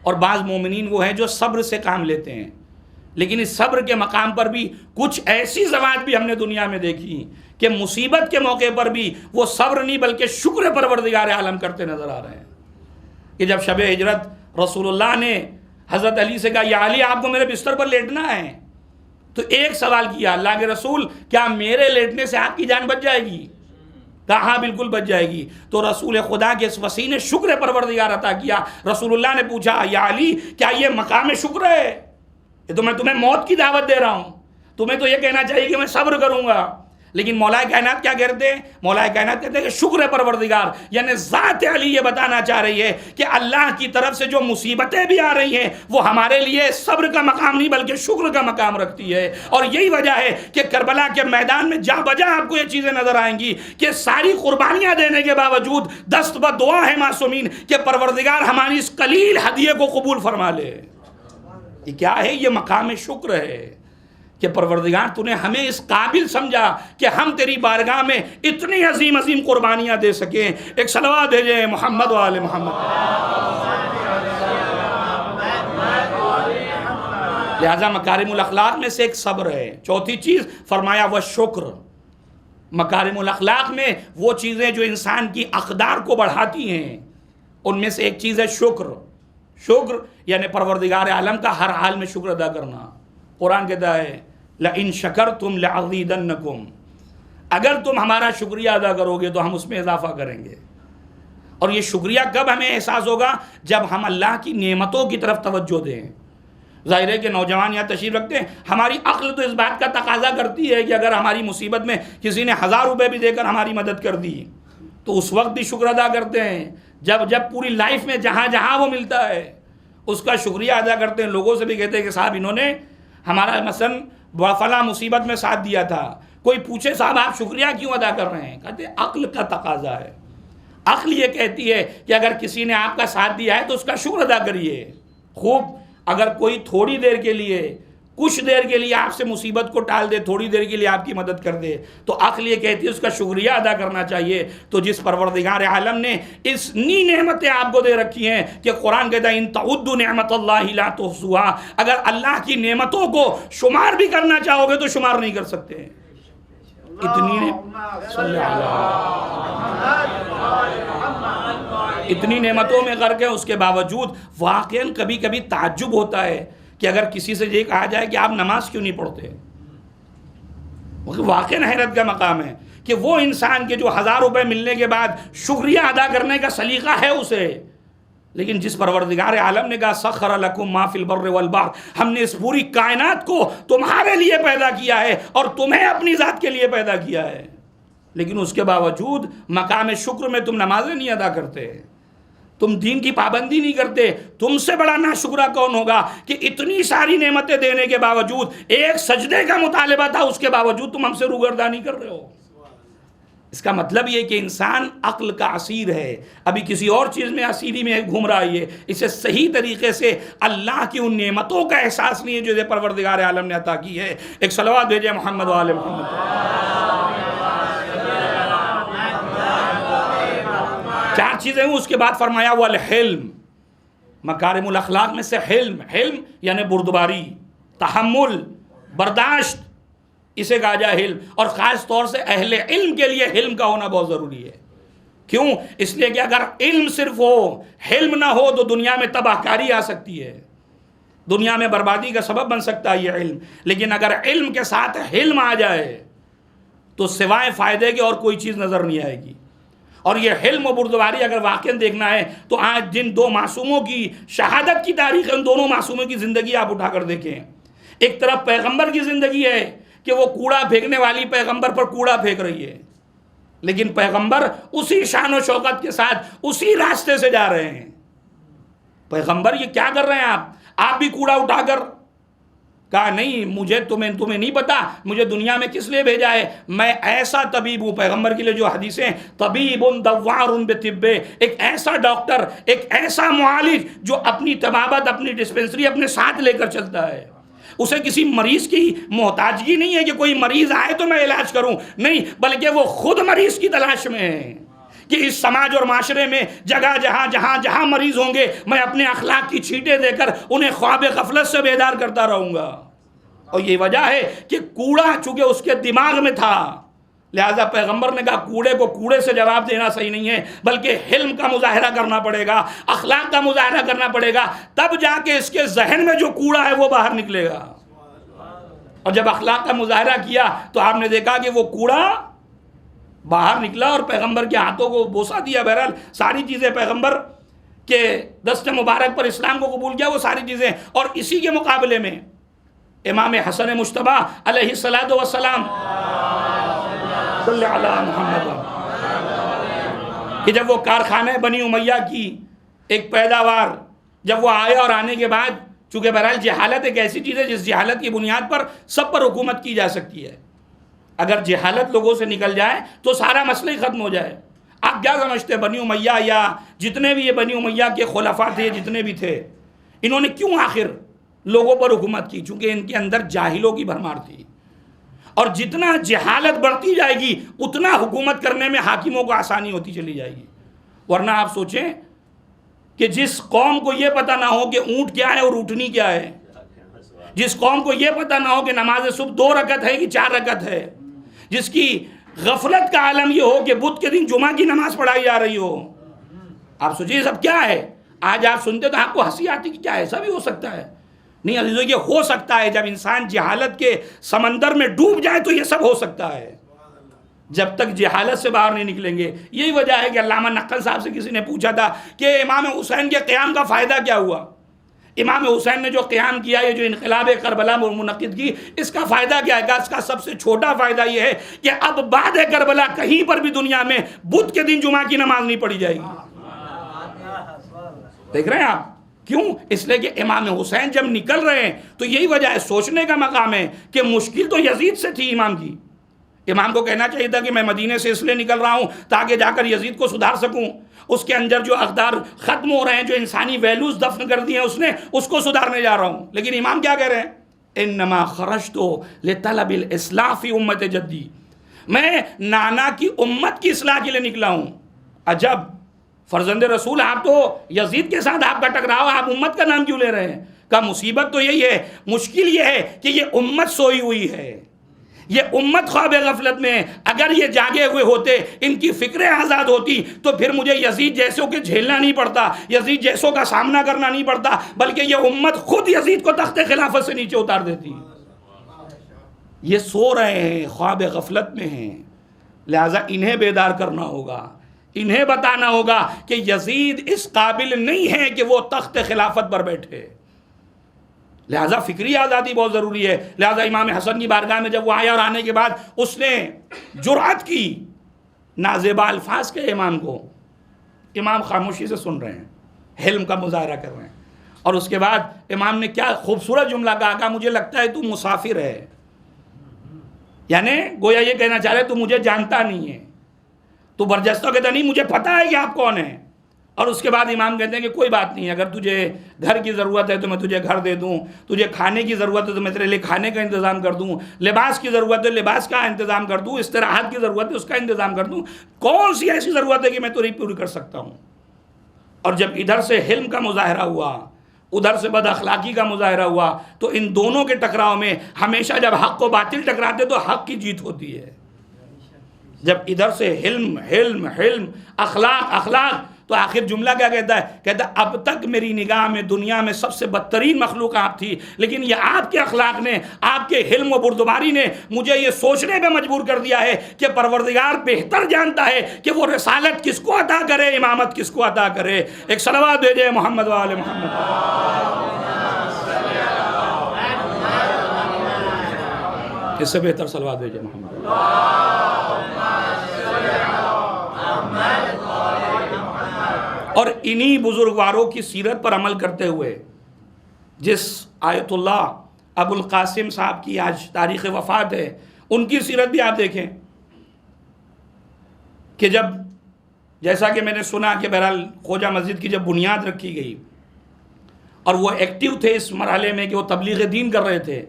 اور بعض مومنین وہ ہیں جو صبر سے کام لیتے ہیں، لیکن اس صبر کے مقام پر بھی کچھ ایسی ذوات بھی ہم نے دنیا میں دیکھی کہ مصیبت کے موقع پر بھی وہ صبر نہیں بلکہ شکر پروردگار عالم کرتے نظر آ رہے ہیں۔ کہ جب شب ہجرت رسول اللہ نے حضرت علی سے کہا یا علی آپ کو میرے بستر پر لیٹنا ہے، تو ایک سوال کیا، اللہ کے رسول کیا میرے لیٹنے سے آپ کی جان بچ جائے گی؟ کہا ہاں بالکل بچ جائے گی۔ تو رسول خدا کے اس وسیع نے شکر پروردگار عطا کیا۔ رسول اللہ نے پوچھا یا علی کیا یہ مقام شکر ہے؟ یہ تو میں تمہیں موت کی دعوت دے رہا ہوں، تمہیں تو یہ کہنا چاہیے کہ میں صبر کروں گا، لیکن مولا کائنات کیا کہتے ہیں؟ مولا کائنات کہتے ہیں کہ شکر پروردگار، یعنی ذات علی یہ بتانا چاہ رہی ہے کہ اللہ کی طرف سے جو مصیبتیں بھی آ رہی ہیں وہ ہمارے لیے صبر کا مقام نہیں بلکہ شکر کا مقام رکھتی ہے۔ اور یہی وجہ ہے کہ کربلا کے میدان میں جا بجا آپ کو یہ چیزیں نظر آئیں گی کہ ساری قربانیاں دینے کے باوجود دست بدعا ہے معصومین کہ پروردگار ہماری اس قلیل ہدیے کو قبول فرما لے۔ یہ کیا ہے؟ یہ مقام شکر ہے کہ پروردگار تو نے ہمیں اس قابل سمجھا کہ ہم تیری بارگاہ میں اتنی عظیم عظیم قربانیاں دے سکیں۔ ایک صلوات بھیجیں محمد و آل محمد۔ لہذا مکارم الاخلاق میں سے ایک صبر ہے۔ چوتھی چیز فرمایا وہ شکر۔ مکارم الاخلاق میں وہ چیزیں جو انسان کی اقدار کو بڑھاتی ہیں ان میں سے ایک چیز ہے شکر۔ شکر یعنی پروردگار عالم کا ہر حال میں شکر ادا کرنا۔ قرآن کہتا ہے لَإِن شَكَرْتُمْ لَأَزِيدَنَّكُمْ، اگر تم ہمارا شکریہ ادا کرو گے تو ہم اس میں اضافہ کریں گے۔ اور یہ شکریہ کب ہمیں احساس ہوگا؟ جب ہم اللہ کی نعمتوں کی طرف توجہ دیں۔ ظاہر ہے کہ نوجوان یہاں تشریف رکھتے ہیں، ہماری عقل تو اس بات کا تقاضا کرتی ہے کہ اگر ہماری مصیبت میں کسی نے 1000 روپے بھی دے کر ہماری مدد کر دی تو اس وقت بھی شکر ادا کرتے ہیں جب پوری لائف میں جہاں جہاں وہ ملتا ہے اس کا شکریہ ادا کرتے ہیں، لوگوں سے بھی کہتے ہیں کہ صاحب انہوں نے ہمارا مثلا فلاں مصیبت میں ساتھ دیا تھا. کوئی پوچھے صاحب آپ شکریہ کیوں ادا کر رہے ہیں؟ کہتے ہیں عقل کا تقاضا ہے. عقل یہ کہتی ہے کہ اگر کسی نے آپ کا ساتھ دیا ہے تو اس کا شکر ادا کریے. خوب اگر کوئی تھوڑی دیر کے لیے، کچھ دیر کے لیے آپ سے مصیبت کو ٹال دے، تھوڑی دیر کے لیے آپ کی مدد کر دے، تو عقل یہ کہتی ہے اس کا شکریہ ادا کرنا چاہیے. تو جس پروردگار عالم نے اتنی نعمتیں آپ کو دے رکھی ہیں کہ قرآن کہتا ہے ان تعدوا نعمت اللہ لا تحصوها، اگر اللہ کی نعمتوں کو شمار بھی کرنا چاہو گے تو شمار نہیں کر سکتے. اتنی نعمتوں میں غرق ہے، اس کے باوجود واقعاً کبھی کبھی تعجب ہوتا ہے کہ اگر کسی سے یہ کہا جائے کہ آپ نماز کیوں نہیں پڑھتے، واقعاً حیرت کا مقام ہے کہ وہ انسان کے جو 1000 روپے ملنے کے بعد شکریہ ادا کرنے کا سلیقہ ہے اسے، لیکن جس پروردگار عالم نے کہا سخر لکم ما فی البر والبحر، ہم نے اس پوری کائنات کو تمہارے لیے پیدا کیا ہے اور تمہیں اپنی ذات کے لیے پیدا کیا ہے، لیکن اس کے باوجود مقام شکر میں تم نمازیں نہیں ادا کرتے، تم دین کی پابندی نہیں کرتے. تم سے بڑا ناشکرا کون ہوگا کہ اتنی ساری نعمتیں دینے کے باوجود ایک سجدے کا مطالبہ تھا، اس کے باوجود تم ہم سے روگردانی کر رہے ہو. اس کا مطلب یہ کہ انسان عقل کا اسیر ہے، ابھی کسی اور چیز میں اسیری میں گھوم رہا ہے، اسے صحیح طریقے سے اللہ کی ان نعمتوں کا احساس نہیں ہے جو پروردگار عالم نے عطا کی ہے. ایک صلوات بھیجیں محمد و آل محمد. 4 چیزیں ہوں. اس کے بعد فرمایا والحلم، مکارم الاخلاق میں سے حلم یعنی بردباری، تحمل، برداشت، اسے کہا جائے حلم. اور خاص طور سے اہل علم کے لیے حلم کا ہونا بہت ضروری ہے. کیوں؟ اس لیے کہ اگر علم صرف ہو، حلم نہ ہو تو دنیا میں تباہ کاری آ سکتی ہے، دنیا میں بربادی کا سبب بن سکتا ہے یہ علم. لیکن اگر علم کے ساتھ حلم آ جائے تو سوائے فائدے کے اور کوئی چیز نظر نہیں آئے گی. اور یہ حلم و بردباری اگر واقعا دیکھنا ہے تو آج جن 2 معصوموں کی شہادت کی تاریخ ہے، ان دونوں معصوموں کی زندگی آپ اٹھا کر دیکھیں. ایک طرف پیغمبر کی زندگی ہے کہ وہ کوڑا پھینکنے والی پیغمبر پر کوڑا پھینک رہی ہے، لیکن پیغمبر اسی شان و شوکت کے ساتھ اسی راستے سے جا رہے ہیں. پیغمبر یہ کیا کر رہے ہیں آپ بھی کوڑا اٹھا کر؟ کہا نہیں، مجھے تمہیں نہیں پتا مجھے دنیا میں کس لیے بھیجا ہے، میں ایسا طبیب ہوں. پیغمبر کے لیے جو حدیثیں طبیب دوار بطب، ایک ایسا ڈاکٹر، ایک ایسا معالج جو اپنی طبابت، اپنی ڈسپنسری اپنے ساتھ لے کر چلتا ہے. اسے کسی مریض کی محتاجگی نہیں ہے کہ کوئی مریض آئے تو میں علاج کروں، نہیں، بلکہ وہ خود مریض کی تلاش میں ہے کہ اس سماج اور معاشرے میں جگہ جہاں مریض ہوں گے میں اپنے اخلاق کی چھینٹیں دے کر انہیں خواب غفلت سے بیدار کرتا رہوں گا. اور یہ وجہ ہے کہ کوڑا چونکہ اس کے دماغ میں تھا، لہذا پیغمبر نے کہا کوڑے کو کوڑے سے جواب دینا صحیح نہیں ہے، بلکہ حلم کا مظاہرہ کرنا پڑے گا، اخلاق کا مظاہرہ کرنا پڑے گا، تب جا کے اس کے ذہن میں جو کوڑا ہے وہ باہر نکلے گا. اور جب اخلاق کا مظاہرہ کیا تو آپ نے دیکھا کہ وہ کوڑا باہر نکلا اور پیغمبر کے ہاتھوں کو بوسہ دیا. بہرحال ساری چیزیں پیغمبر کے دست مبارک پر اسلام کو قبول کیا، وہ ساری چیزیں. اور اسی کے مقابلے میں امام حسن مجتبی علیہ الصلوۃ والسلام صلی علی محمد، کہ جب وہ کارخانہ بنی امیہ کی ایک پیداوار جب وہ آیا، اور آنے کے بعد چونکہ بہرحال جہالت ایک ایسی چیز ہے جس جہالت کی بنیاد پر سب پر حکومت کی جا سکتی ہے. اگر جہالت لوگوں سے نکل جائے تو سارا مسئلہ ہی ختم ہو جائے. آپ کیا سمجھتے ہیں بنی امیہ یا جتنے بھی یہ بنی امیہ کے خلفاء تھے، جتنے بھی تھے، انہوں نے کیوں آخر لوگوں پر حکومت کی؟ چونکہ ان کے اندر جاہلوں کی بھرمار تھی، اور جتنا جہالت بڑھتی جائے گی اتنا حکومت کرنے میں حاکموں کو آسانی ہوتی چلی جائے گی. ورنہ آپ سوچیں کہ جس قوم کو یہ پتہ نہ ہو کہ اونٹ کیا ہے اور اونٹنی کیا ہے، جس قوم کو یہ پتہ نہ ہو کہ نماز صبح 2 رکعت ہے کہ 4 رکعت ہے، جس کی غفلت کا عالم یہ ہو کہ بدھ کے دن جمعہ کی نماز پڑھائی جا رہی ہو، آپ سوچیں یہ سب کیا ہے؟ آج آپ سنتے تو آپ کو ہنسی آتی کہ کیا ایسا بھی ہو سکتا ہے؟ نہیں عزیزو، یہ ہو سکتا ہے. جب انسان جہالت کے سمندر میں ڈوب جائے تو یہ سب ہو سکتا ہے، جب تک جہالت سے باہر نہیں نکلیں گے. یہی وجہ ہے کہ علامہ نقل صاحب سے کسی نے پوچھا تھا کہ امام حسین کے قیام کا فائدہ کیا ہوا؟ امام حسین نے جو قیام کیا، یہ جو انقلاب کربلا منعقد کی، اس کا فائدہ کیا ہے؟ اس کا سب سے چھوٹا فائدہ یہ ہے کہ اب بعد کربلا کہیں پر بھی دنیا میں بدھ کے دن جمعہ کی نماز نہیں پڑھی جائے گی. دیکھ رہے ہیں آپ کیوں؟ اس لیے کہ امام حسین جب نکل رہے ہیں تو یہی وجہ ہے، سوچنے کا مقام ہے کہ مشکل تو یزید سے تھی امام کی. امام کو کہنا چاہیے تھا کہ میں مدینے سے اس لیے نکل رہا ہوں تاکہ جا کر یزید کو سدھار سکوں، اس کے اندر جو اقدار ختم ہو رہے ہیں، جو انسانی ویلیوز دفن کر دی ہیں اس نے، اس کو سدھارنے جا رہا ہوں. لیکن امام کیا کہہ رہے ہیں؟ انما خرجت لطلب الاصلاح فی امت جدی، میں نانا کی امت کی اصلاح کے لیے نکلا ہوں. عجب، فرزند رسول آپ تو یزید کے ساتھ آپ کا ٹکراؤ، آپ امت کا نام کیوں لے رہے ہیں؟ کہ مصیبت تو یہی ہے، مشکل یہ ہے کہ یہ امت سوئی ہوئی ہے، یہ امت خواب غفلت میں. اگر یہ جاگے ہوئے ہوتے، ان کی فکریں آزاد ہوتی، تو پھر مجھے یزید جیسوں کے جھیلنا نہیں پڑتا، یزید جیسوں کا سامنا کرنا نہیں پڑتا، بلکہ یہ امت خود یزید کو تخت خلافت سے نیچے اتار دیتی. یہ سو رہے ہیں، خواب غفلت میں ہیں، لہٰذا انہیں بیدار کرنا ہوگا، انہیں بتانا ہوگا کہ یزید اس قابل نہیں ہے کہ وہ تخت خلافت پر بیٹھے. لہٰذا فکری آزادی بہت ضروری ہے. لہٰذا امام حسن کی بارگاہ میں جب وہ آیا اور آنے کے بعد اس نے جرأت کی نازیبا الفاظ کے امام کو، امام خاموشی سے سن رہے ہیں، حلم کا مظاہرہ کر رہے ہیں. اور اس کے بعد امام نے کیا خوبصورت جملہ کہا، مجھے لگتا ہے تو مسافر ہے. یعنی گویا یہ کہنا چاہ رہے تو مجھے جانتا نہیں ہے، تو برجستہ کہتا نہیں مجھے پتہ ہے کہ آپ کون ہیں. اور اس کے بعد امام کہتے ہیں کہ کوئی بات نہیں، اگر تجھے گھر کی ضرورت ہے تو میں تجھے گھر دے دوں، تجھے کھانے کی ضرورت ہے تو میں تیرے لیے کھانے کا انتظام کر دوں، لباس کی ضرورت ہے لباس کا انتظام کر دوں، استراحت کی ضرورت ہے اس کا انتظام کر دوں. کون سی ایسی ضرورت ہے کہ میں تیری پوری کر سکتا ہوں. اور جب ادھر سے حلم کا مظاہرہ ہوا، ادھر سے بد اخلاقی کا مظاہرہ ہوا، تو ان دونوں کے ٹکراؤ میں ہمیشہ جب حق و باطل ٹکراتے تو حق کی جیت ہوتی ہے. جب ادھر سے حلم حلم حلم، اخلاق اخلاق، تو آخر جملہ کیا کہتا ہے اب تک میری نگاہ میں دنیا میں سب سے بدترین مخلوق آپ تھی، لیکن یہ آپ کے اخلاق نے، آپ کے حلم و بردباری نے مجھے یہ سوچنے پہ مجبور کر دیا ہے کہ پروردگار بہتر جانتا ہے کہ وہ رسالت کس کو عطا کرے، امامت کس کو عطا کرے. ایک صلوات بھیجے محمد و آل محمد. اس سے بہتر صلوات بھیجے محمد. اور انہی بزرگواروں کی سیرت پر عمل کرتے ہوئے، جس آیت اللہ ابو القاسم صاحب کی آج تاریخ وفات ہے، ان کی سیرت بھی آپ دیکھیں کہ جب، جیسا کہ میں نے سنا کہ بہرحال خوجہ مسجد کی جب بنیاد رکھی گئی اور وہ ایکٹیو تھے اس مرحلے میں کہ وہ تبلیغ دین کر رہے تھے،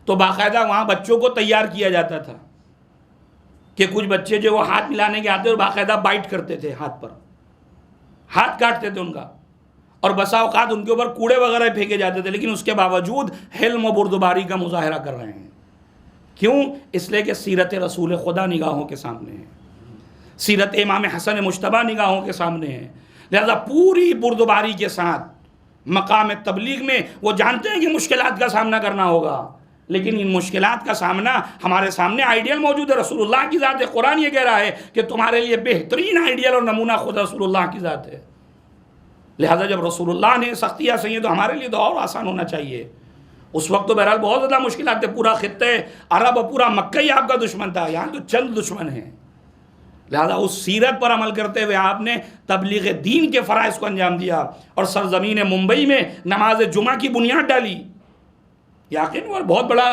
تو باقاعدہ وہاں بچوں کو تیار کیا جاتا تھا کہ کچھ بچے جو وہ ہاتھ ملانے کے آتے اور باقاعدہ بائٹ کرتے تھے، ہاتھ پر ہاتھ کاٹتے تھے ان کا، اور بسا اوقات ان کے اوپر کوڑے وغیرہ پھینکے جاتے تھے، لیکن اس کے باوجود حلم و بردباری کا مظاہرہ کر رہے ہیں. کیوں؟ اس لیے کہ سیرت رسول خدا نگاہوں کے سامنے ہے، سیرت امام حسن مجتبیٰ نگاہوں کے سامنے ہے. لہذا پوری بردباری کے ساتھ مقام تبلیغ میں وہ جانتے ہیں کہ مشکلات کا سامنا کرنا ہوگا، لیکن ان مشکلات کا سامنا، ہمارے سامنے آئیڈیل موجود ہے، رسول اللہ کی ذات ہے. قرآن یہ کہہ رہا ہے کہ تمہارے لیے بہترین آئیڈیل اور نمونہ خود رسول اللہ کی ذات ہے. لہذا جب رسول اللہ نے سختیاں سہی تو ہمارے لیے تو اور آسان ہونا چاہیے. اس وقت تو بہرحال بہت زیادہ مشکلات تھے، پورا خطے عرب اور پورا مکہ ہی آپ کا دشمن تھا، یہاں تو چند دشمن ہیں. لہذا اس سیرت پر عمل کرتے ہوئے آپ نے تبلیغ دین کے فرائض کو انجام دیا اور سرزمین ممبئی میں نماز جمعہ کی بنیاد ڈالی. یقین وہ بہت بڑا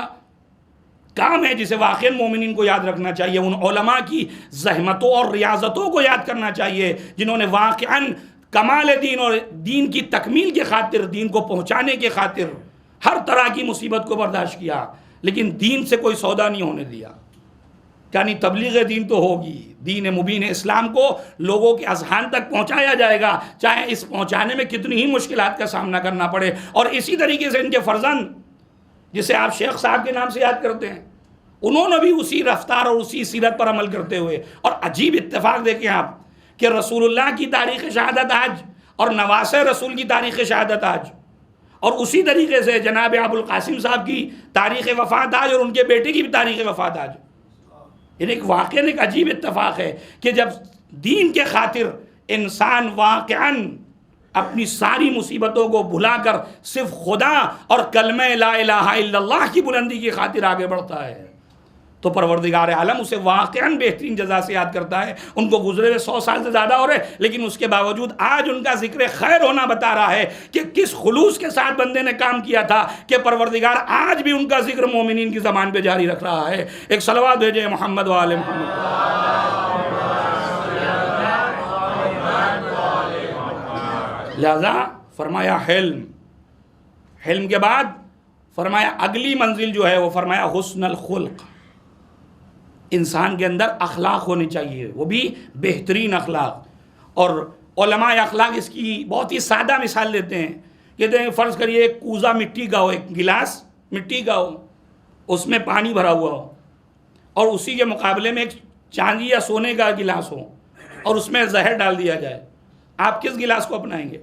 کام ہے جسے واقعی مومنین کو یاد رکھنا چاہیے. ان علماء کی زحمتوں اور ریاضتوں کو یاد کرنا چاہیے جنہوں نے واقعاً کمال دین اور دین کی تکمیل کے خاطر، دین کو پہنچانے کے خاطر ہر طرح کی مصیبت کو برداشت کیا، لیکن دین سے کوئی سودا نہیں ہونے دیا. یعنی تبلیغ دین تو ہوگی، دین مبین اسلام کو لوگوں کے اذہان تک پہنچایا جائے گا، چاہے اس پہنچانے میں کتنی ہی مشکلات کا سامنا کرنا پڑے. اور اسی طریقے سے ان کے فرزند جسے آپ شیخ صاحب کے نام سے یاد کرتے ہیں، انہوں نے بھی اسی رفتار اور اسی سیرت پر عمل کرتے ہوئے، اور عجیب اتفاق دیکھیں آپ کہ رسول اللہ کی تاریخ شہادت آج اور نواسہ رسول کی تاریخ شہادت آج، اور اسی طریقے سے جناب ابو القاسم صاحب کی تاریخ وفات آج اور ان کے بیٹے کی بھی تاریخ وفات آج. یعنی ایک واقعاً ایک عجیب اتفاق ہے کہ جب دین کے خاطر انسان واقعاً اپنی ساری مصیبتوں کو بھلا کر صرف خدا اور کلمہ لا الہ الا اللہ کی بلندی کی خاطر آگے بڑھتا ہے، تو پروردگار عالم اسے واقعاً بہترین جزا سے یاد کرتا ہے. ان کو گزرے ہوئے 100 سال سے زیادہ ہو رہے, لیکن اس کے باوجود آج ان کا ذکر خیر ہونا بتا رہا ہے کہ کس خلوص کے ساتھ بندے نے کام کیا تھا کہ پروردگار آج بھی ان کا ذکر مومنین کی زبان پہ جاری رکھ رہا ہے. ایک صلوات بھیجیں محمد و آل محمد. لہذا فرمایا حلم کے بعد فرمایا اگلی منزل جو ہے وہ فرمایا حسن الخلق. انسان کے اندر اخلاق ہونے چاہیے, وہ بھی بہترین اخلاق. اور علماء اخلاق اس کی بہت ہی سادہ مثال لیتے ہیں. کہتے ہیں فرض کریے ایک کوزہ مٹی کا ہو, ایک گلاس مٹی کا ہو, اس میں پانی بھرا ہوا ہو, اور اسی کے مقابلے میں ایک چاندی یا سونے کا گلاس ہو اور اس میں زہر ڈال دیا جائے. آپ کس گلاس کو اپنائیں گے؟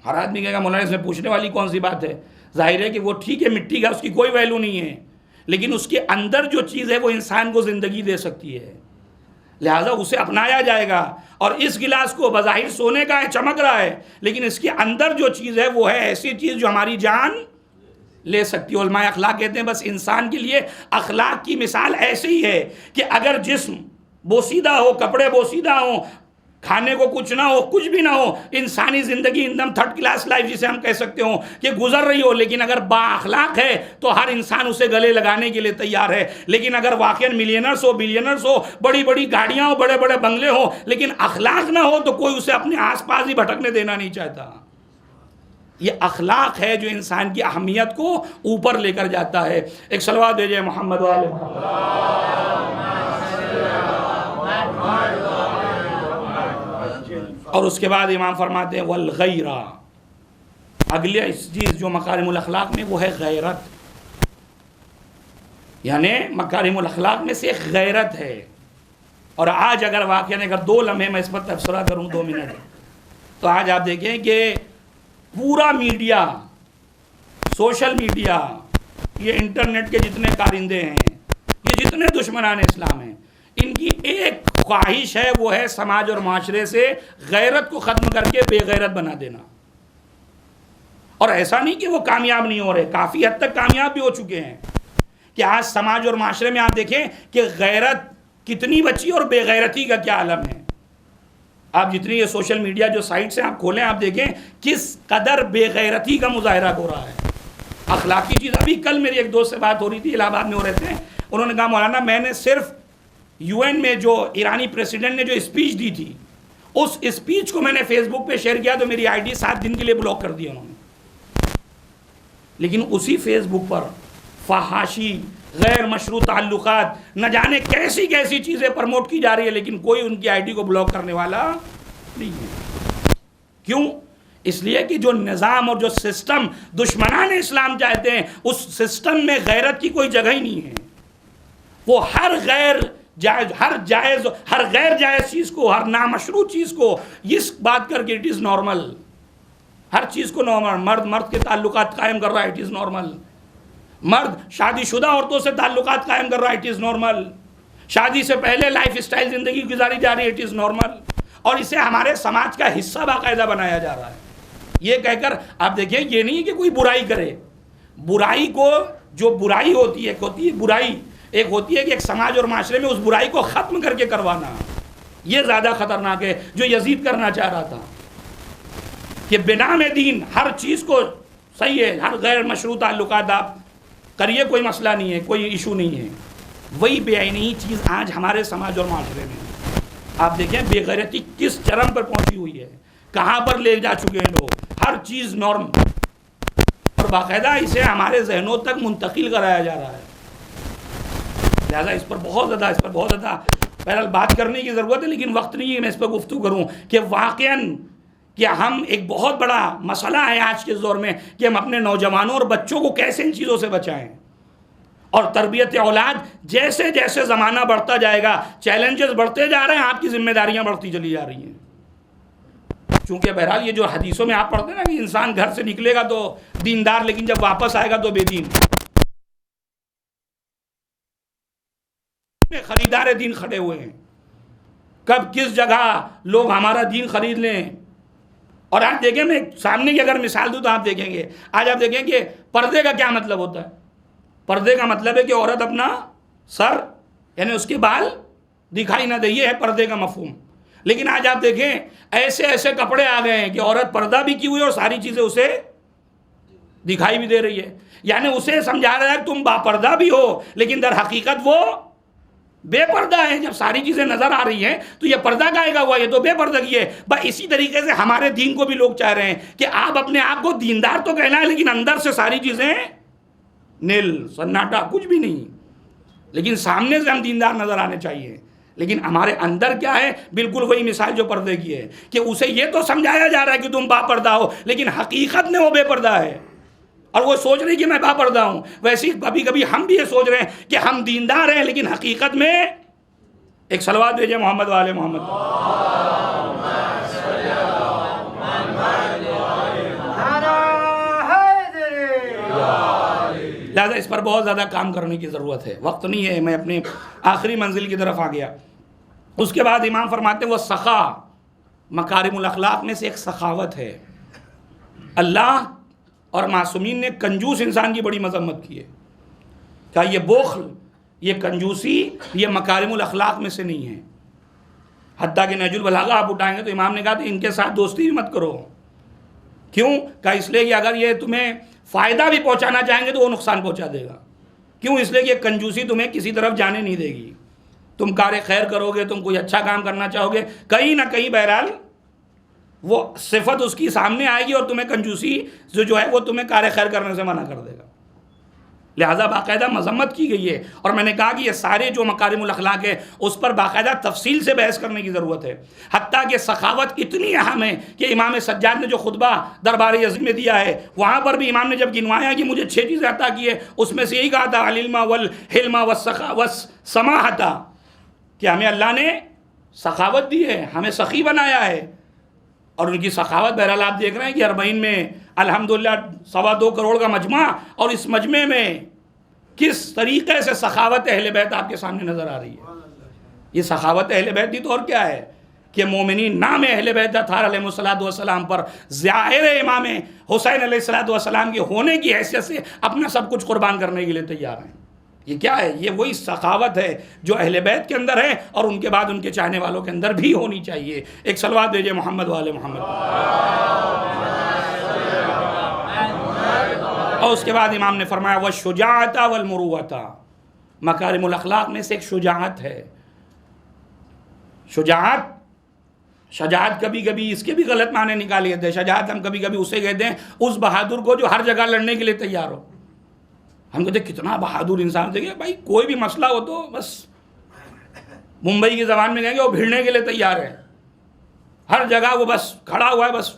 ہر آدمی کہے گا مولانا اس میں پوچھنے والی کون سی بات ہے. ظاہر ہے کہ وہ ٹھیک ہے مٹی کا, اس کی کوئی ویلیو نہیں ہے, لیکن اس کے اندر جو چیز ہے وہ انسان کو زندگی دے سکتی ہے, لہٰذا اسے اپنایا جائے گا. اور اس گلاس کو بظاہر سونے کا ہے, چمک رہا ہے, لیکن اس کے اندر جو چیز ہے وہ ہے ایسی چیز جو ہماری جان لے سکتی ہے. علماء اخلاق کہتے ہیں بس انسان کے لیے اخلاق کی مثال ایسے ہی ہے کہ اگر جسم بوسیدہ ہو, کپڑے بوسیدہ ہوں, کھانے کو کچھ نہ ہو, کچھ بھی نہ ہو, انسانی زندگی ایک دم تھرڈ کلاس لائف جسے ہم کہہ سکتے ہوں کہ گزر رہی ہو, لیکن اگر با اخلاق ہے تو ہر انسان اسے گلے لگانے کے لیے تیار ہے. لیکن اگر واقعا ملینرز ہو, بلینرز ہو, بڑی بڑی گاڑیاں ہو, بڑے بڑے بنگلے ہوں, لیکن اخلاق نہ ہو تو کوئی اسے اپنے آس پاس ہی بھٹکنے دینا نہیں چاہتا. یہ اخلاق ہے جو انسان کی اہمیت کو اوپر لے کر جاتا ہے. ایک صلوات بھیجیں محمد و آل محمد. اور اس کے بعد امام فرماتے ہیں والغیرہ, اگلی چیز جو مکارم الاخلاق میں وہ ہے غیرت. یعنی مکارم الاخلاق میں سے ایک غیرت ہے. اور آج اگر واقعہ اگر 2 لمحے میں اس پر تبصرہ کروں 2 منٹ, تو آج آپ دیکھیں کہ پورا میڈیا, سوشل میڈیا, یہ انٹرنیٹ کے جتنے کارندے ہیں, یہ جتنے دشمنان اسلام ہیں, ان کی ایک خواہش ہے, وہ ہے سماج اور معاشرے سے غیرت کو ختم کر کے بے غیرت بنا دینا. اور ایسا نہیں کہ وہ کامیاب نہیں ہو رہے, کافی حد تک کامیاب بھی ہو چکے ہیں. کہ آج سماج اور معاشرے میں آپ دیکھیں کہ غیرت کتنی بچی اور بے غیرتی کا کیا عالم ہے. آپ جتنی یہ سوشل میڈیا جو سائٹس ہیں آپ کھولیں, آپ دیکھیں کس قدر بے غیرتی کا مظاہرہ ہو رہا ہے. اخلاقی چیز, ابھی کل میری ایک دوست سے بات ہو رہی تھی, الہ آباد میں ہو رہے تھے, انہوں نے کہا مولانا میں نے صرف UN میں جو ایرانی پریسیڈنٹ نے جو اسپیچ دی تھی, اس اسپیچ کو میں نے فیس بک پہ شیئر کیا تو میری آئی ڈی 7 دن کے لیے بلاک کر دی انہوں نے. لیکن اسی فیس بک پر فحاشی, غیر مشروع تعلقات, نہ جانے کیسی کیسی چیزیں پروموٹ کی جا رہی ہے, لیکن کوئی ان کی آئی ڈی کو بلاک کرنے والا نہیں ہے. کیوں؟ اس لیے کہ جو نظام اور جو سسٹم دشمنان اسلام چاہتے ہیں, اس سسٹم میں غیرت کی کوئی جگہ ہی نہیں ہے. وہ ہر غیر جائز چیز کو, ہر نامشروع چیز کو اس بات کر کے اٹ از نارمل, ہر چیز کو نارمل. مرد کے تعلقات قائم کر رہا ہے, اٹ از نارمل. مرد شادی شدہ عورتوں سے تعلقات قائم کر رہا ہے, اٹ از نارمل. شادی سے پہلے لائف اسٹائل زندگی گزاری جا رہی ہے, اٹ از نارمل. اور اسے ہمارے سماج کا حصہ باقاعدہ بنایا جا رہا ہے. یہ کہہ کر آپ دیکھیں, یہ نہیں کہ کوئی برائی کرے, برائی کو جو برائی ہوتی ہے برائی, ایک ہوتی ہے کہ ایک سماج اور معاشرے میں اس برائی کو ختم کر کے کروانا, یہ زیادہ خطرناک ہے. جو یزید کرنا چاہ رہا تھا کہ بنام دین ہر چیز کو صحیح ہے, ہر غیر مشروع تعلقات آپ کریے, کوئی مسئلہ نہیں ہے, کوئی ایشو نہیں ہے. وہی بے عینی چیز آج ہمارے سماج اور معاشرے میں آپ دیکھیں بے غیرتی کس چرم پر پہنچی ہوئی ہے, کہاں پر لے جا چکے ہیں لوگ. ہر چیز نارم, اور باقاعدہ اسے ہمارے ذہنوں تک منتقل کرایا جا رہا ہے. لہٰذا اس پر بہت زیادہ بہرحال بات کرنے کی ضرورت ہے, لیکن وقت نہیں ہے میں اس پر گفتگو کروں کہ واقعاً کہ ہم ایک بہت بڑا مسئلہ ہے آج کے دور میں کہ ہم اپنے نوجوانوں اور بچوں کو کیسے ان چیزوں سے بچائیں. اور تربیت اولاد جیسے جیسے زمانہ بڑھتا جائے گا, چیلنجز بڑھتے جا رہے ہیں, آپ کی ذمہ داریاں بڑھتی چلی جا رہی ہیں. چونکہ بہرحال یہ جو حدیثوں میں آپ پڑھتے ہیں نا کہ انسان گھر سے نکلے گا تو دیندار, لیکن جب واپس آئے گا تو بے دین. خریدار دین کھڑے ہوئے ہیں, کب کس جگہ لوگ ہمارا دین خرید لیں. اور آج دیکھیں, میں سامنے کی اگر مثال دوں تو آپ دیکھیں گے, آج آپ دیکھیں کہ پردے کا کیا مطلب ہوتا ہے. پردے کا مطلب ہے کہ عورت اپنا سر یعنی اس کے بال دکھائی نہ دے، یہ ہے پردے کا مفہوم۔ لیکن آج آپ دیکھیں ایسے ایسے کپڑے آ گئے ہیں کہ عورت پردہ بھی کی ہوئی اور ساری چیزیں اسے دکھائی بھی دے رہی ہے، یعنی اسے سمجھا رہا ہے کہ تم با پردہ بھی ہو لیکن در حقیقت وہ بے پردہ ہے۔ جب ساری چیزیں نظر آ رہی ہیں تو یہ پردہ کہے گا ہوا، یہ تو بے پردگی ہے۔ بس اسی طریقے سے ہمارے دین کو بھی لوگ چاہ رہے ہیں کہ آپ اپنے آپ کو دیندار تو کہنا ہے لیکن اندر سے ساری چیزیں نیل سناٹا، کچھ بھی نہیں، لیکن سامنے سے ہم دیندار نظر آنے چاہیے، لیکن ہمارے اندر کیا ہے؟ بالکل وہی مثال جو پردے کی ہے کہ اسے یہ تو سمجھایا جا رہا ہے کہ تم با پردہ ہو لیکن حقیقت میں وہ بے پردہ ہے، اور وہ سوچ رہی کہ میں با پردہ ہوں۔ ویسے کبھی کبھی ہم بھی یہ سوچ رہے ہیں کہ ہم دیندار ہیں لیکن حقیقت میں ایک صلوات بھیجیں محمد والے محمد۔ لہذا اس پر بہت زیادہ کام کرنے کی ضرورت ہے، وقت نہیں ہے، میں اپنے آخری منزل کی طرف آ گیا۔ اس کے بعد امام فرماتے ہیں وہ سخا، مکارم الاخلاق میں سے ایک سخاوت ہے۔ اللہ اور معصومین نے کنجوس انسان کی بڑی مذمت کی ہے، کہا یہ بخل، یہ کنجوسی، یہ مکارم الاخلاق میں سے نہیں ہے۔ حتیٰ کہ نہج البلاغہ آپ اٹھائیں گے تو امام نے کہا کہ ان کے ساتھ دوستی بھی مت کرو۔ کیوں؟ کہا اس لیے کہ اگر یہ تمہیں فائدہ بھی پہنچانا چاہیں گے تو وہ نقصان پہنچا دے گا۔ کیوں؟ اس لیے کہ کنجوسی تمہیں کسی طرف جانے نہیں دے گی۔ تم کار خیر کرو گے، تم کوئی اچھا کام کرنا چاہو گے، کہیں نہ کہیں بہرحال وہ صفت اس کی سامنے آئے گی اور تمہیں کنجوسی جو ہے وہ تمہیں کار خیر کرنے سے منع کر دے گا۔ لہٰذا باقاعدہ مذمت کی گئی ہے، اور میں نے کہا کہ یہ سارے جو مکارم الاخلاق ہے اس پر باقاعدہ تفصیل سے بحث کرنے کی ضرورت ہے۔ حتیٰ کہ سخاوت اتنی اہم ہے کہ امام سجاد نے جو خطبہ دربار یزید میں دیا ہے وہاں پر بھی امام نے جب گنوایا کہ مجھے 6 چیزیں عطا کی ہے، اس میں سے یہی کہا تھا العلم والحلم والسماحۃ، کہ ہمیں اللہ نے سخاوت دی ہے، ہمیں سخی بنایا ہے۔ اور ان کی سخاوت بہرحال آپ دیکھ رہے ہیں کہ اربعین میں الحمدللہ 2.25 کروڑ کا مجمع، اور اس مجمع میں کس طریقے سے سخاوت اہل بیت آپ کے سامنے نظر آ رہی ہے۔ یہ سخاوت اہل بیت دی تو اور کیا ہے کہ مومنین نام اہل بیت اطہار علیہ السلام پر ظاہر امام حسین علیہ السلام کے ہونے کی حیثیت سے اپنا سب کچھ قربان کرنے کے لیے تیار ہیں۔ یہ کیا ہے؟ یہ وہی سخاوت ہے جو اہل بیت کے اندر ہے اور ان کے بعد ان کے چاہنے والوں کے اندر بھی ہونی چاہیے۔ ایک صلوات بھیجے محمد والے محمد۔ اور اس کے بعد امام نے فرمایا والشجاعۃ والمروۃ، مکارم الاخلاق میں سے ایک شجاعت ہے۔ شجاعت کبھی کبھی اس کے بھی غلط معنی نکالے جاتے ہیں۔ شجاعت ہم کبھی کبھی اسے کہتے ہیں اس بہادر کو جو ہر جگہ لڑنے کے لیے تیار ہو۔ ہم کہتے ہیں کتنا بہادر انسان، دیکھیں بھائی کوئی بھی مسئلہ ہو تو بس ممبئی کی زبان میں کہیں گے وہ بھیڑنے کے لیے تیار ہے، ہر جگہ وہ بس کھڑا ہوا ہے، بس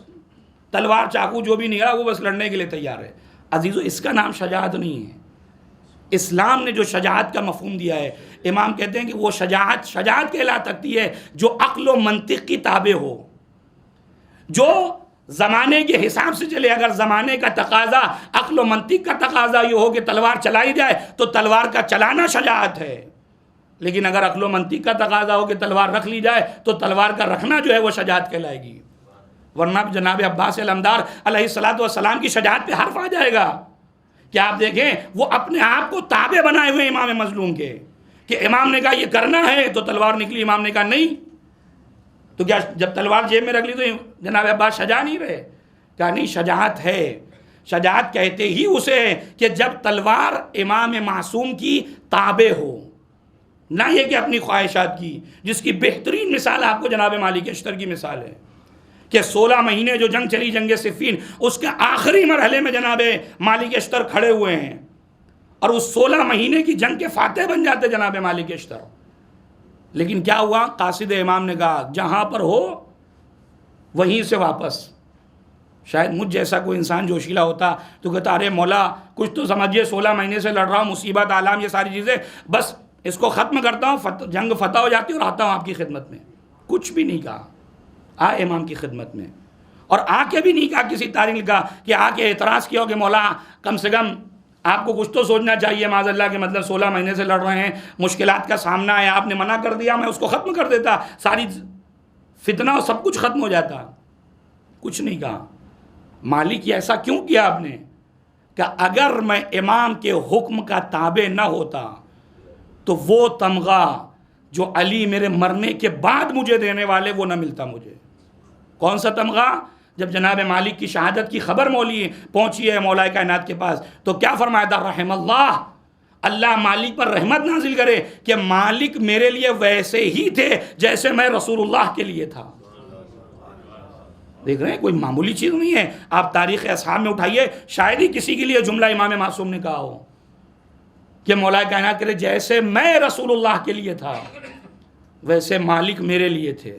تلوار چاقو جو بھی نکلا وہ بس لڑنے کے لیے تیار ہے۔ عزیزو اس کا نام شجاعت نہیں ہے۔ اسلام نے جو شجاعت کا مفہوم دیا ہے، امام کہتے ہیں کہ وہ شجاعت کہلا سکتی ہے جو عقل و منطق کی تابع ہو، جو زمانے کے حساب سے چلے۔ اگر زمانے کا تقاضا عقل و منطق کا تقاضا یہ ہو کہ تلوار چلائی جائے تو تلوار کا چلانا شجاعت ہے، لیکن اگر عقل و منطق کا تقاضا ہو کہ تلوار رکھ لی جائے تو تلوار کا رکھنا جو ہے وہ شجاعت کہلائے گی۔ ورنہ جناب عباس علمدار علیہ السلام کی شجاعت پہ حرف آ جائے گا کہ آپ دیکھیں وہ اپنے آپ کو تابع بنائے ہوئے امام مظلوم کے، کہ امام نے کہا یہ کرنا ہے تو تلوار نکلی، امام نے کہا نہیں، تو کیا جب تلوار جیب میں رکھ لی تو جناب عباس شجاع نہیں رہے؟ کہا نہیں، شجاعت ہے۔ شجاعت کہتے ہی اسے کہ جب تلوار امام معصوم کی تابع ہو، نہ یہ کہ اپنی خواہشات کی، جس کی بہترین مثال آپ کو جناب مالک اشتر کی مثال ہے کہ 16 مہینے جو جنگ چلی، جنگ صفین، اس کے آخری مرحلے میں جناب مالک اشتر کھڑے ہوئے ہیں اور اس 16 مہینے کی جنگ کے فاتح بن جاتے جناب مالک اشتر۔ لیکن کیا ہوا؟ قاصد امام نے کہا جہاں پر ہو وہیں سے واپس۔ شاید مجھ جیسا کوئی انسان جوشیلا ہوتا تو کہتا ارے مولا کچھ تو سمجھیے، 16 مہینے سے لڑ رہا ہوں، مصیبت آلام یہ ساری چیزیں، بس اس کو ختم کرتا ہوں، جنگ فتح ہو جاتی اور آتا ہوں آپ کی خدمت میں۔ کچھ بھی نہیں کہا، آئے امام کی خدمت میں، اور آ کے بھی نہیں کہا کسی تاریخ کا کہ آ کے اعتراض کیا ہو کہ مولا کم سے کم آپ کو کچھ تو سوچنا چاہیے، معاذ اللہ کہ مطلب 16 مہینے سے لڑ رہے ہیں، مشکلات کا سامنا ہے، آپ نے منع کر دیا، میں اس کو ختم کر دیتا، ساری فتنہ اور سب کچھ ختم ہو جاتا۔ کچھ نہیں کہا۔ مالک یہ ایسا کیوں کیا آپ نے؟ کہ اگر میں امام کے حکم کا تابع نہ ہوتا تو وہ تمغہ جو علی میرے مرنے کے بعد مجھے دینے والے وہ نہ ملتا مجھے۔ کون سا تمغہ؟ جب جناب مالک کی شہادت کی خبر پہنچی ہے مولا کائنات کے پاس تو کیا فرمایا تھا؟ رحم اللہ، اللہ مالک پر رحمت نازل کرے کہ مالک میرے لیے ویسے ہی تھے جیسے میں رسول اللہ کے لیے تھا۔ دیکھ رہے ہیں، کوئی معمولی چیز نہیں ہے۔ آپ تاریخ اصحاب میں اٹھائیے، شاید ہی کسی کے لیے جملہ امام معصوم نے کہا ہو کہ مولا کائنات کے لیے جیسے میں رسول اللہ کے لیے تھا ویسے مالک میرے لیے تھے۔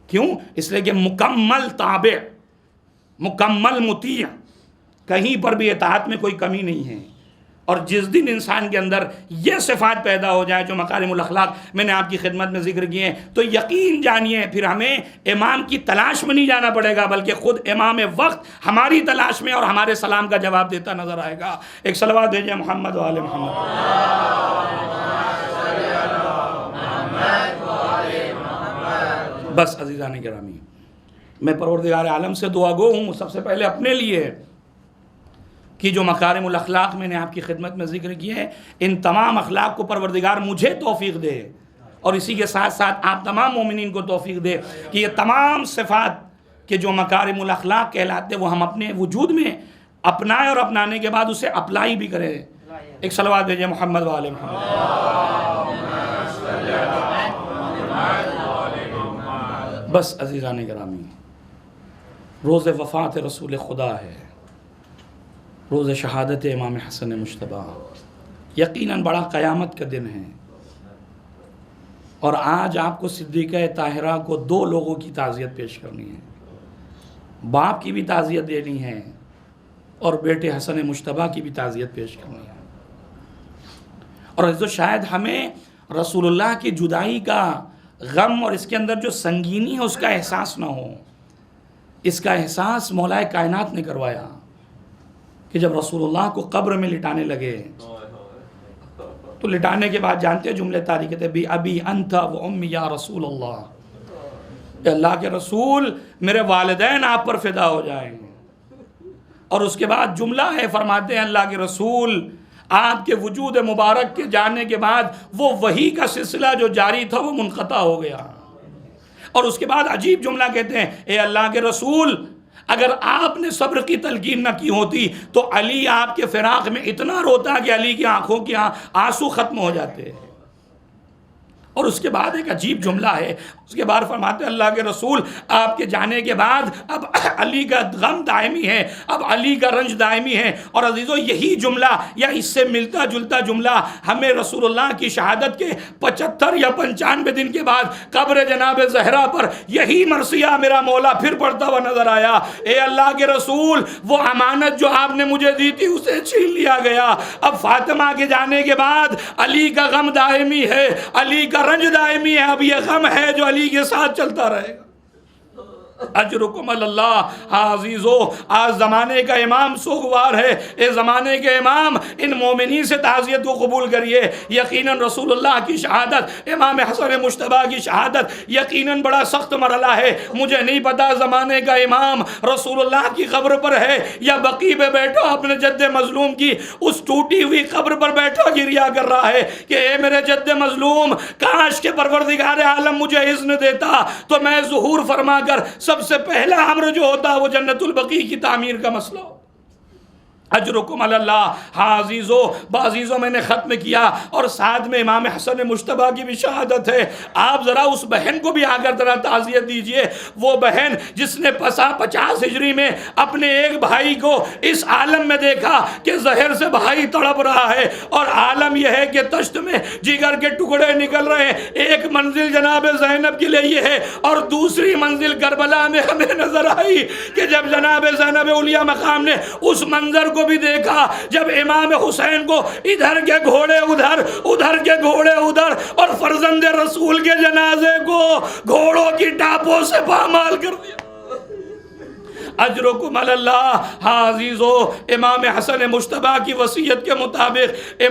کیوں؟ اس لیے کہ مکمل تابع، مکمل مطیع، کہیں پر بھی اطاعت میں کوئی کمی نہیں ہے۔ اور جس دن انسان کے اندر یہ صفات پیدا ہو جائے جو مکارم الاخلاق میں نے آپ کی خدمت میں ذکر کیے ہیں، تو یقین جانیے پھر ہمیں امام کی تلاش میں نہیں جانا پڑے گا، بلکہ خود امام وقت ہماری تلاش میں اور ہمارے سلام کا جواب دیتا نظر آئے گا۔ ایک صلوات بھیجیں محمد و آل محمد۔ بس عزیزان گرامی، میں پروردگار عالم سے دعا گو ہوں سب سے پہلے اپنے لیے کہ جو مکارم الاخلاق میں نے آپ کی خدمت میں ذکر کیے ہیں، ان تمام اخلاق کو پروردگار مجھے توفیق دے، اور اسی کے ساتھ ساتھ آپ تمام مومنین کو توفیق دے کہ یہ تمام صفات کے جو مکارم الاخلاق کہلاتے وہ ہم اپنے وجود میں اپنائیں اور اپنانے کے بعد اسے اپلائی بھی کریں۔ ایک صلوات بھیجیں محمد و آل محمد۔ بس عزیزان گرامی، روز وفات رسول خدا ہے، روز شہادت امام حسن مجتبی، یقیناً بڑا قیامت کا دن ہے، اور آج آپ کو صدیقہ طاہرہ کو دو لوگوں کی تعزیت پیش کرنی ہے، باپ کی بھی تعزیت دینی ہے اور بیٹے حسن مجتبی کی بھی تعزیت پیش کرنی ہے۔ اور عزیزو، شاید ہمیں رسول اللہ کی جدائی کا غم اور اس کے اندر جو سنگینی ہے اس کا احساس نہ ہو۔ اس کا احساس مولا کائنات نے کروایا کہ جب رسول اللہ کو قبر میں لٹانے لگے تو لٹانے کے بعد جانتے ہیں جملے تاریخ تھے، بی ابی انت و امی یا رسول اللہ، کہ اللہ کے رسول میرے والدین آپ پر فدا ہو جائیں۔ اور اس کے بعد جملہ ہے، فرماتے ہیں اللہ کے رسول آپ کے وجود مبارک کے جانے کے بعد وہ وحی کا سلسلہ جو جاری تھا وہ منقطع ہو گیا۔ اور اس کے بعد عجیب جملہ کہتے ہیں، اے اللہ کے رسول اگر آپ نے صبر کی تلقین نہ کی ہوتی تو علی آپ کے فراق میں اتنا روتا کہ علی کی آنکھوں کے آنسو ختم ہو جاتے۔ اور اس کے بعد ایک عجیب جملہ ہے، اس کے بعد فرماتے ہیں اللہ کے رسول آپ کے جانے کے بعد اب علی کا غم دائمی ہے، اب علی کا رنج دائمی ہے۔ اور عزیزو، یہی جملہ یا اس سے ملتا جلتا جملہ ہمیں رسول اللہ کی شہادت کے 75 یا 95 دن کے بعد قبر جناب زہرا پر یہی مرثیہ میرا مولا پھر پڑھتا ہوا نظر آیا، اے اللہ کے رسول وہ امانت جو آپ نے مجھے دی تھی اسے چھین لیا گیا، اب فاطمہ کے جانے کے بعد علی کا غم دائمی ہے، علی کا رنج دائمی ہے، اب یہ غم ہے جو علی کے ساتھ چلتا رہے گا۔ اجرکم اللہ۔ عزیزو، آج زمانے کا امام سوگوار ہے، اے زمانے کے امام ان مومنین سے تعزیت کو قبول کریے۔ یقیناً رسول اللہ کی شہادت، امام حسن مجتبی کی شہادت یقیناً بڑا سخت مرحلہ ہے۔ مجھے نہیں پتا زمانے کا امام رسول اللہ کی قبر پر ہے یا بقیع پہ بیٹھا اپنے جد مظلوم کی اس ٹوٹی ہوئی قبر پر بیٹھا گریا کر رہا ہے کہ اے میرے جد مظلوم، کاش کہ پروردگار عالم مجھے اذن دیتا تو میں ظہور فرما کر سب سے پہلا امر جو ہوتا وہ جنت البقیع کی تعمیر کا مسئلہ ہو۔ اجرکم اللہ۔ ہاں عزیزو میں نے ختم کیا اور ساتھ میں امام حسن مجتبی کی بھی شہادت ہے۔ آپ ذرا اس بہن کو بھی آ کر ذرا تعزیت دیجئے، وہ بہن جس نے 50 ہجری میں اپنے ایک بھائی کو اس عالم میں دیکھا کہ زہر سے بھائی تڑپ رہا ہے اور عالم یہ ہے کہ تشت میں جگر کے ٹکڑے نکل رہے ہیں۔ ایک منزل جناب زینب کے لیے یہ ہے اور دوسری منزل کربلا میں ہمیں نظر آئی کہ جب جناب زینب اولیاء مقام نے اس منظر کو بھی دیکھا جب امام حسین کو ادھر کے گھوڑے ادھر، ادھر کے گھوڑے ادھر، اور فرزند رسول کے جنازے کو گھوڑوں کی ٹاپوں سے پامال کر دیا۔ اجرکم علی اللہ۔ ہاں عزیزو، امام حسن مجتبیٰ کی وصیت کے مطابق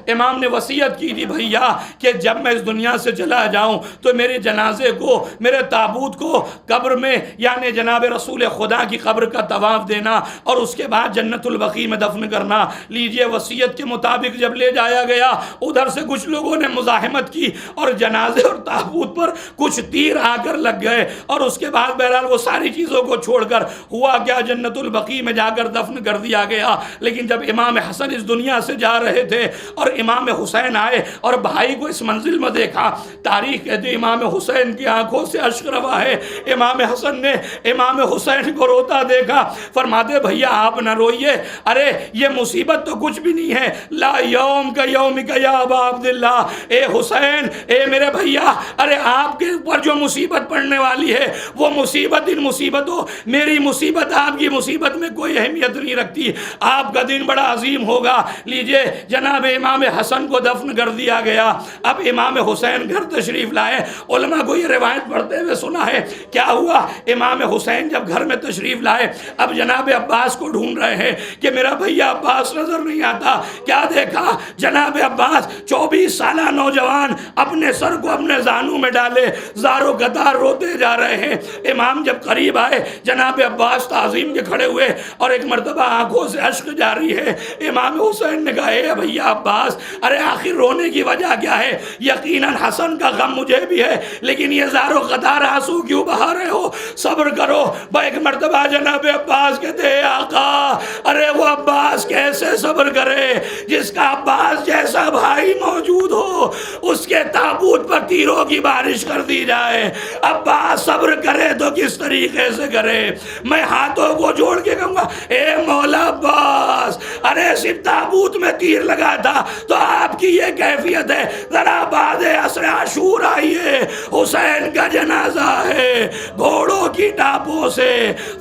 امام نے وصیت کی تھی بھیا کہ جب میں اس دنیا سے چلا جاؤں تو میرے جنازے کو، میرے تابوت کو قبر میں یعنی جناب رسول خدا کی قبر کا طواف دینا اور اس کے بعد جنت البقیع میں دفن کرنا۔ لیجئے وصیت کے مطابق جب لے جایا گیا، ادھر سے کچھ لوگوں نے مزاحمت کی اور جنازے اور تابوت پر کچھ تیر آ کر لگ گئے، اور اس کے بعد بہرحال وہ ساری چیزوں کو چھوڑ کر ہوا کیا، جنت البقیع میں جا کر دفن کر دیا گیا۔ لیکن جب امام حسن اس دنیا سے جا رہے تھے اور امام حسین آئے اور بھائی کو اس منزل میں دیکھا، تاریخ کہتے ہیں امام حسین کی آنکھوں سے اشک روا ہے۔ امام حسن نے امام حسین کو روتا دیکھا، فرماتے بھیا آپ نہ روئیے، ارے یہ مصیبت تو کچھ بھی نہیں ہے، لا یوم کا یوم کا یا ابا عبداللہ، اے حسین، اے میرے بھیا، ارے آپ کے اوپر جو مصیبت پڑنے والی ہے وہ مصیبت ان مصیبتوں، میری مصیبت آپ کی مصیبت میں کوئی اہمیت نہیں رکھتی، آپ کا دن بڑا عظیم ہوگا۔ لیجئے جناب امام حسن کو دفن کر دیا گیا۔ اب امام حسین گھر تشریف لائے۔ علماء کو یہ روایت پڑھتے ہوئے سنا ہے کیا ہوا، امام حسین جب گھر میں تشریف لائے، اب جناب عباس کو ڈھونڈ رہے ہیں کہ میرا بھیا عباس نظر نہیں آتا۔ کیا دیکھا، جناب عباس 24 سالہ نوجوان اپنے سر کو اپنے زانوں میں ڈالے زارو قطار روتے جا رہے ہیں۔ امام جب قریب آئے، جناب عباس تعظیم کے کھڑے ہوئے اور ایک مرتبہ آنکھوں سے اشک جاری ہے۔ امام حسین نے کہا اے بھیا عباس، ارے آخر رونے کی وجہ کیا ہے؟ یقیناً حسن کا غم مجھے بھی ہے، لیکن یہ زارو قطار آنسو کیوں بہا رہے ہو؟ صبر کرو۔ ایک مرتبہ جناب عباس کہتے ہیں آقا، ارے وہ عباس کیسے صبر کرے جس کا عباس جیسا بھائی موجود ہو، اس کے تابوت پر تیروں کی بارش کر دی جائے۔ عباس صبر کرے تو کس طریقے سے کرے؟ میں ہاتھوں کو جوڑ کے کہوں گا اے مولا عباس، ارے صرف تابوت میں تیر لگا تھا تو آپ کی یہ کیفیت ہے، ذرا بعد عصر عاشور آئیے، حسین کا جنازہ ہے، گھوڑوں کی ٹاپوں سے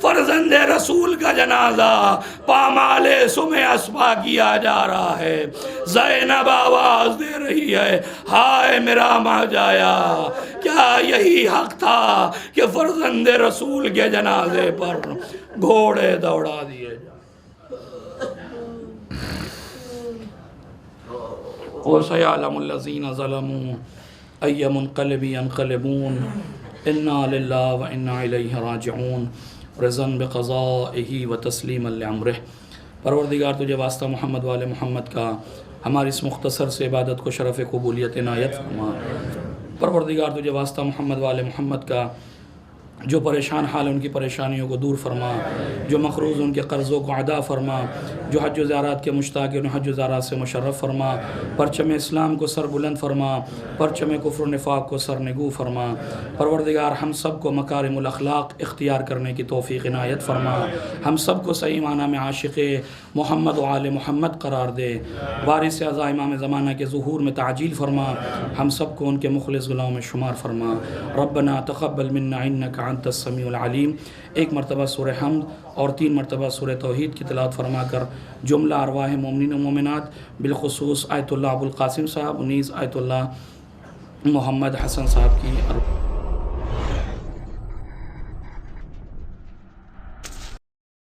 فرزند رسول کا جنازہ پامال سمے اسپا کیا جا رہا ہے۔ زینب آواز دے رہی ہے ہائے میرا ماں جایا، کیا یہی حق تھا کہ فرزند رسول کے جنازے پر گھوڑے دوڑا دیے جائیں؟ وَسَيَعْلَمُ الَّذِينَ ظَلَمُوا أَيَّ مُنْقَلِبٍ يَنْقَلِبُونَ إِنَّا لِلَّهِ وَإِنَّا إِلَيْهِ رَاجِعُونَ رضاً بِقَضَائِهِ وَتَسْلِيمًا لِعَمْرِهِ۔ پروردگار تجھے واسطہ محمد والے محمد کا ہماری اس مختصر سے عبادت کو شرف قبولیت عنایت فرما۔ پروردگار تجھے واسطہ محمد والے محمد کا جو پریشان حال ان کی پریشانیوں کو دور فرما، جو مقروض ان کے قرضوں کو ادا فرما، جو حج و زیارات کے مشتاق ان حج و زیارات سے مشرف فرما، پرچم اسلام کو سر بلند فرما، پرچم کفر و نفاق کو سر نگو فرما۔ پروردگار ہم سب کو مکارم الاخلاق اختیار کرنے کی توفیق عنایت فرما، ہم سب کو صحیح معنی میں عاشق محمد و آل محمد قرار دے، وارث اعظم امام زمانہ کے ظہور میں تعجیل فرما، ہم سب کو ان کے مخلص غلاموں میں شمار فرما۔ ربنا تقبل منا انک انت السمیع العلیم۔ ایک مرتبہ سورہ حمد اور 3 مرتبہ سورہ توحید کی تلاوت فرما کر جملہ ارواح مومنین و مومنات بالخصوص آیت اللہ ابو القاسم صاحب، نیز آیت اللہ محمد حسن صاحب کی